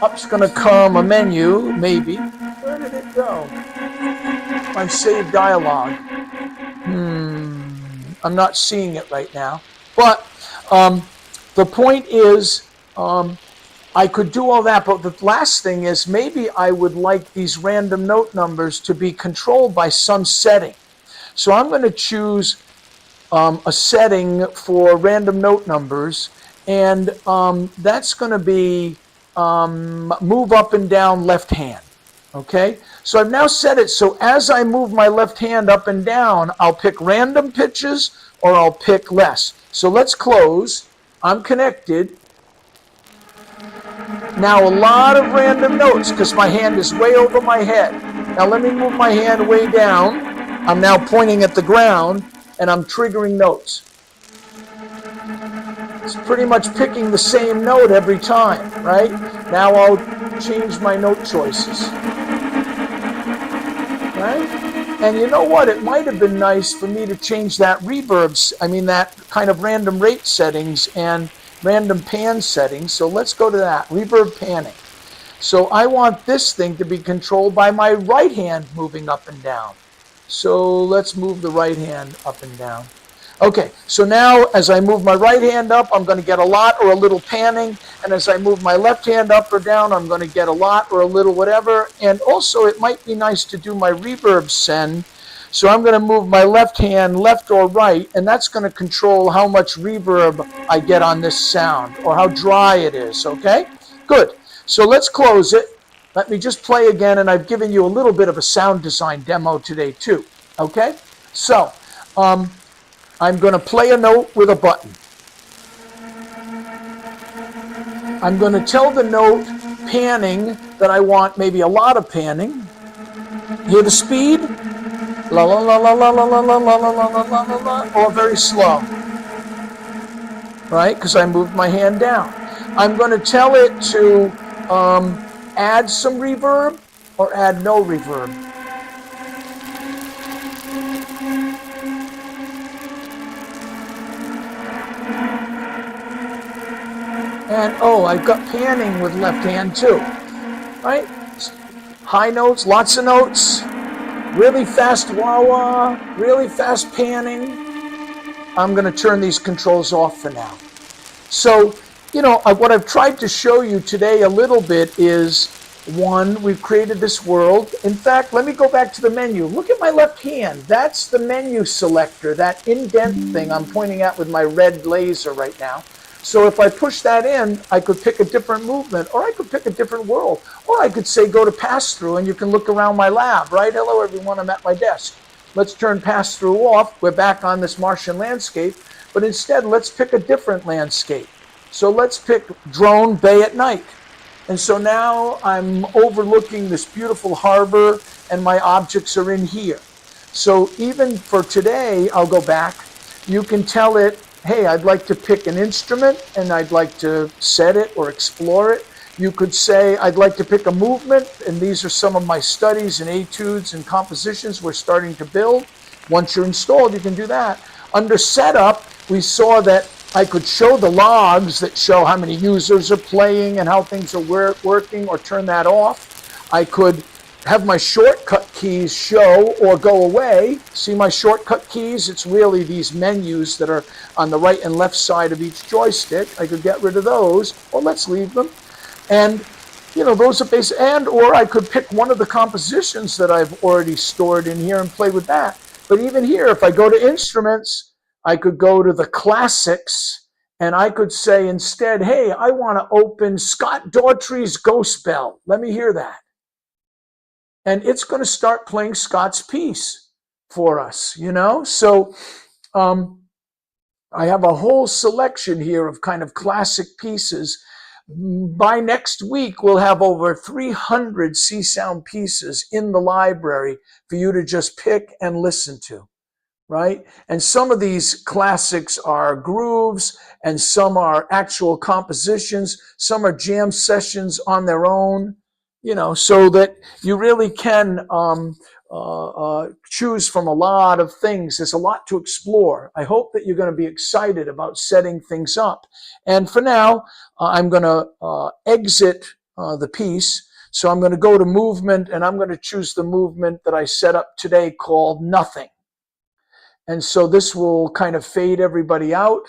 Up's going to come a menu, maybe. Where did it go? My save dialog. I'm not seeing it right now. But the point is, I could do all that, but the last thing is maybe I would like these random note numbers to be controlled by some setting. So I'm going to choose a setting for random note numbers, and that's going to be move up and down left hand. Okay, so I've now set it so as I move my left hand up and down, I'll pick random pitches or I'll pick less. So let's close. I'm connected. Now a lot of random notes because my hand is way over my head. Now let me move my hand way down. I'm now pointing at the ground and I'm triggering notes. It's pretty much picking the same note every time, right? Now I'll change my note choices. Right? And you know what? It might have been nice for me to change that reverbs, that kind of random rate settings and random pan settings. So let's go to that, reverb panning. So I want this thing to be controlled by my right hand moving up and down. So let's move the right hand up and down. Okay, so now as I move my right hand up, I'm going to get a lot or a little panning. And as I move my left hand up or down, I'm going to get a lot or a little whatever. And also it might be nice to do my reverb send. So I'm going to move my left hand left or right, and that's going to control how much reverb I get on this sound or how dry it is, okay? Good. So let's close it. Let me just play again, and I've given you a little bit of a sound design demo today too, okay? So I'm going to play a note with a button. I'm going to tell the note panning that I want maybe a lot of panning. Hear the speed? La la la la la la la la la la la la la la, or very slow, right? Because I moved my hand down. I'm going to tell it to add some reverb or add no reverb. And oh, I've got panning with left hand too, right? High notes, lots of notes. Really fast wah-wah, really fast panning. I'm going to turn these controls off for now. So, what I've tried to show you today a little bit is, one, we've created this world. In fact, let me go back to the menu. Look at my left hand. That's the menu selector, that indent thing I'm pointing at with my red laser right now. So if I push that in, I could pick a different movement, or I could pick a different world, or I could say go to pass-through, and you can look around my lab, right? Hello, everyone, I'm at my desk. Let's turn pass-through off. We're back on this Martian landscape, but instead, let's pick a different landscape. So let's pick Drone Bay at night. And so now I'm overlooking this beautiful harbor, and my objects are in here. So even for today, I'll go back. You can tell it, hey, I'd like to pick an instrument and I'd like to set it or explore it. You could say, I'd like to pick a movement, and these are some of my studies and etudes and compositions we're starting to build. Once you're installed, you can do that. Under setup, we saw that I could show the logs that show how many users are playing and how things are working, or turn that off. I could have my shortcut keys show or go away. See my shortcut keys? It's really these menus that are on the right and left side of each joystick. I could get rid of those, or let's leave them. And those are basic. And or I could pick one of the compositions that I've already stored in here and play with that. But even here, if I go to instruments, I could go to the classics, and I could say instead, hey, I want to open Scott Daughtry's Ghost Bell. Let me hear that. And it's going to start playing Scott's piece for us, So I have a whole selection here of kind of classic pieces. By next week, we'll have over 300 CSound pieces in the library for you to just pick and listen to. right? And some of these classics are grooves, and some are actual compositions. Some are jam sessions on their own, so that you really can choose from a lot of things. There's a lot to explore. I hope that you're going to be excited about setting things up. And for now, I'm going to exit the piece. So I'm going to go to movement, and I'm going to choose the movement that I set up today called nothing. And so this will kind of fade everybody out.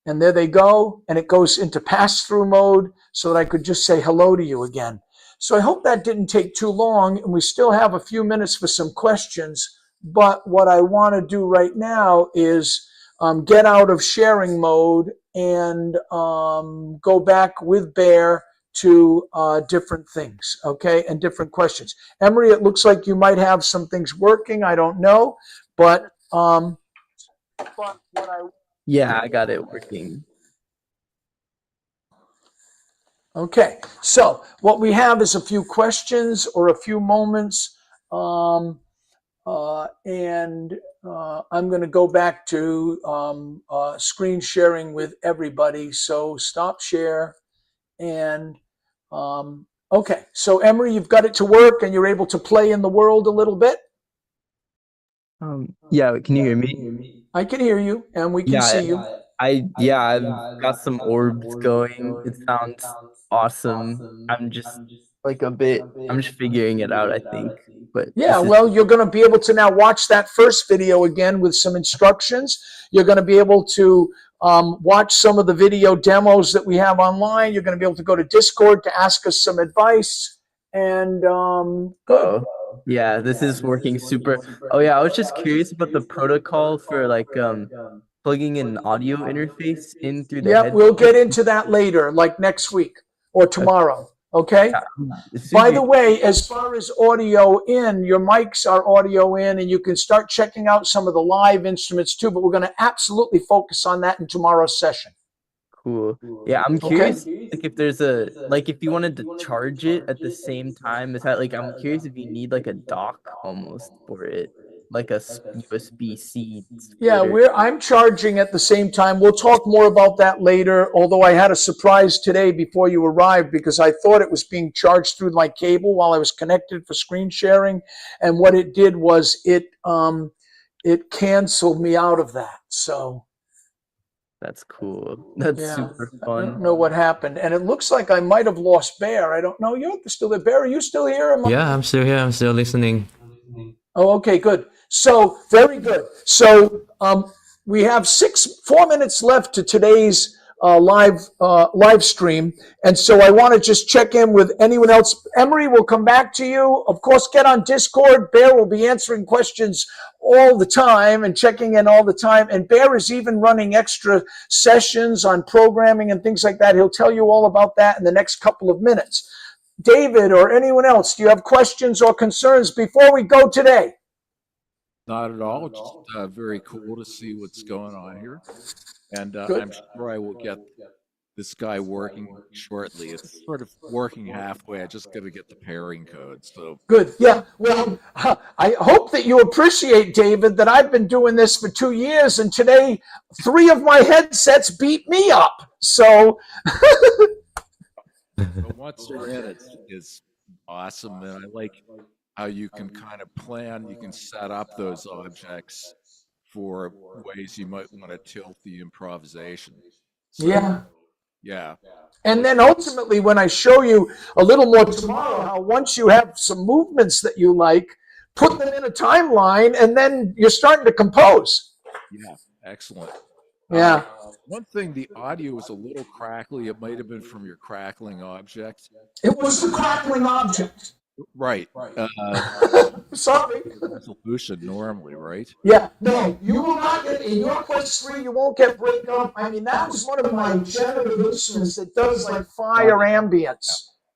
And there they go. And it goes into pass-through mode so that I could just say hello to you again. So I hope that didn't take too long. And we still have a few minutes for some questions. But what I want to do right now is get out of sharing mode and go back with Bear to different things, okay, and different questions. Emery, it looks like you might have some things working. I don't know. But Yeah, I got it working. Okay, so what we have is a few questions or a few moments, and I'm going to go back to screen sharing with everybody. So stop share, and okay, so Emery, you've got it to work, and you're able to play in the world a little bit. Yeah, can you hear me? I can hear you, and we can see you. I've got some orbs going. It sounds awesome. I'm just I'm just figuring it out, I think. But yeah, well, you're going to be able to now watch that first video again with some instructions. You're going to be able to watch some of the video demos that we have online. You're going to be able to go to Discord to ask us some advice. And good. Yeah, this is working super. Oh yeah, I was just curious about the protocol for like plugging an audio interface in through the headset. We'll get into that later, like next week or tomorrow. Okay. By the way, as far as audio in, your mics are audio in, and you can start checking out some of the live instruments too, but we're going to absolutely focus on that in tomorrow's session. Cool. Yeah, I'm curious, like if there's if you wanted to charge it at the same time, is that I'm curious if you need like a dock almost for it, like a USB-C splitter. Yeah, I'm charging at the same time. We'll talk more about that later, although I had a surprise today before you arrived because I thought it was being charged through my cable while I was connected for screen sharing, and what it did was it canceled me out of that. So that's cool. That's super fun. I don't know what happened. And it looks like I might have lost Bear. I don't know. You're still there. Bear, are you still here? Yeah, I'm still here. I'm still listening. Oh, okay, good. So, very good. So, we have 4 minutes left to today's live stream. And so I want to just check in with anyone else. Emery, will come back to you. Of course, get on Discord. Bear will be answering questions all the time and checking in all the time. And Bear is even running extra sessions on programming and things like that. He'll tell you all about that in the next couple of minutes. David or anyone else, do you have questions or concerns before we go today? Not at all. Just very cool to see what's going on here. And I'm sure I will get this guy working shortly. It's sort of working halfway. I just got to get the pairing code. So good. Yeah. Well, I hope that you appreciate, David, that I've been doing this for 2 years, and today 3 of my headsets beat me up. So but once you're in, it's awesome, and I like how you can kind of plan. You can set up those objects for ways you might want to tilt the improvisation. So, yeah. And then ultimately, when I show you a little more tomorrow, how once you have some movements that you like, put them in a timeline, and then you're starting to compose. Yeah, excellent. Yeah. One thing, the audio was a little crackly. It might have been from your crackling object. It was the crackling object. Right. Sorry. Resolution normally, right? Yeah. No, you will not get, in your Quest 3, you won't get breakup. I mean, that was one of my generative instruments that does like fire ambience.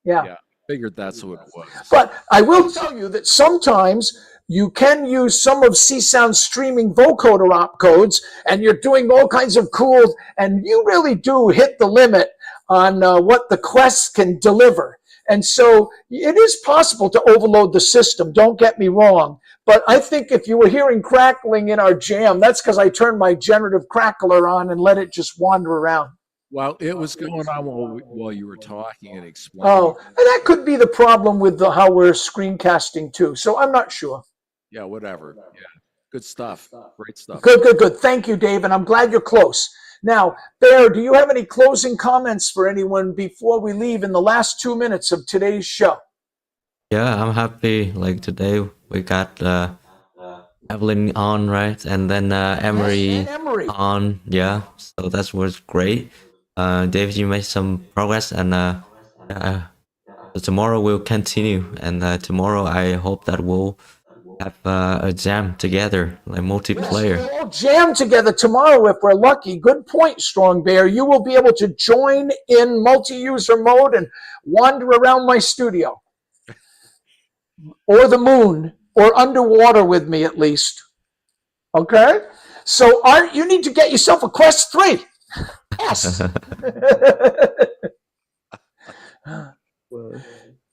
Yeah. Figured that's what it was. But I will tell you that sometimes you can use some of Csound's streaming vocoder opcodes, and you're doing all kinds of cool, and you really do hit the limit on what the Quest can deliver. And so it is possible to overload the system, don't get me wrong, But I think if you were hearing crackling in our jam, that's because I turned my generative crackler on and let it just wander around. Well, it was going on while you were talking and explaining. Oh, and that could be the problem with how we're screencasting too. So I'm not sure. Yeah, whatever. Yeah, good stuff. Great stuff. Good. Thank you, Dave, and I'm glad you're close. Now, Bear, do you have any closing comments for anyone before we leave in the last 2 minutes of today's show? Yeah, I'm happy. Like today, we got Evelyn on, right? And then Emery on. Yeah, so that was great. Dave, you made some progress, and so tomorrow we'll continue. And tomorrow, I hope that we'll have a jam together, like multiplayer. Yes, we'll all jam together tomorrow if we're lucky. Good point, Strong Bear. You will be able to join in multi-user mode and wander around my studio. Or the moon, or underwater with me at least. Okay? So, Art, you need to get yourself a Quest 3. Yes.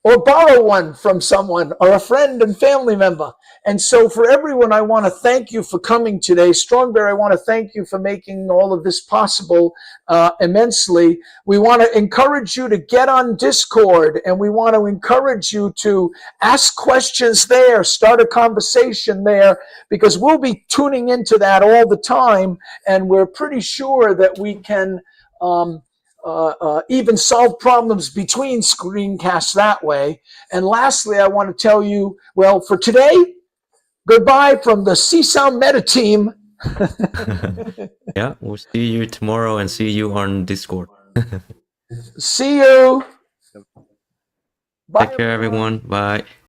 Or borrow one from someone or a friend and family member. And so for everyone, I want to thank you for coming today. Strong Bear, I want to thank you for making all of this possible immensely. We want to encourage you to get on Discord, and we want to encourage you to ask questions there, start a conversation there, because we'll be tuning into that all the time, and we're pretty sure that we can even solve problems between screencasts that way. And lastly, I want to tell you, well, for today, goodbye from the CsoundMeta team. Yeah, we'll see you tomorrow and see you on Discord. See you. Take care, everyone. Bye.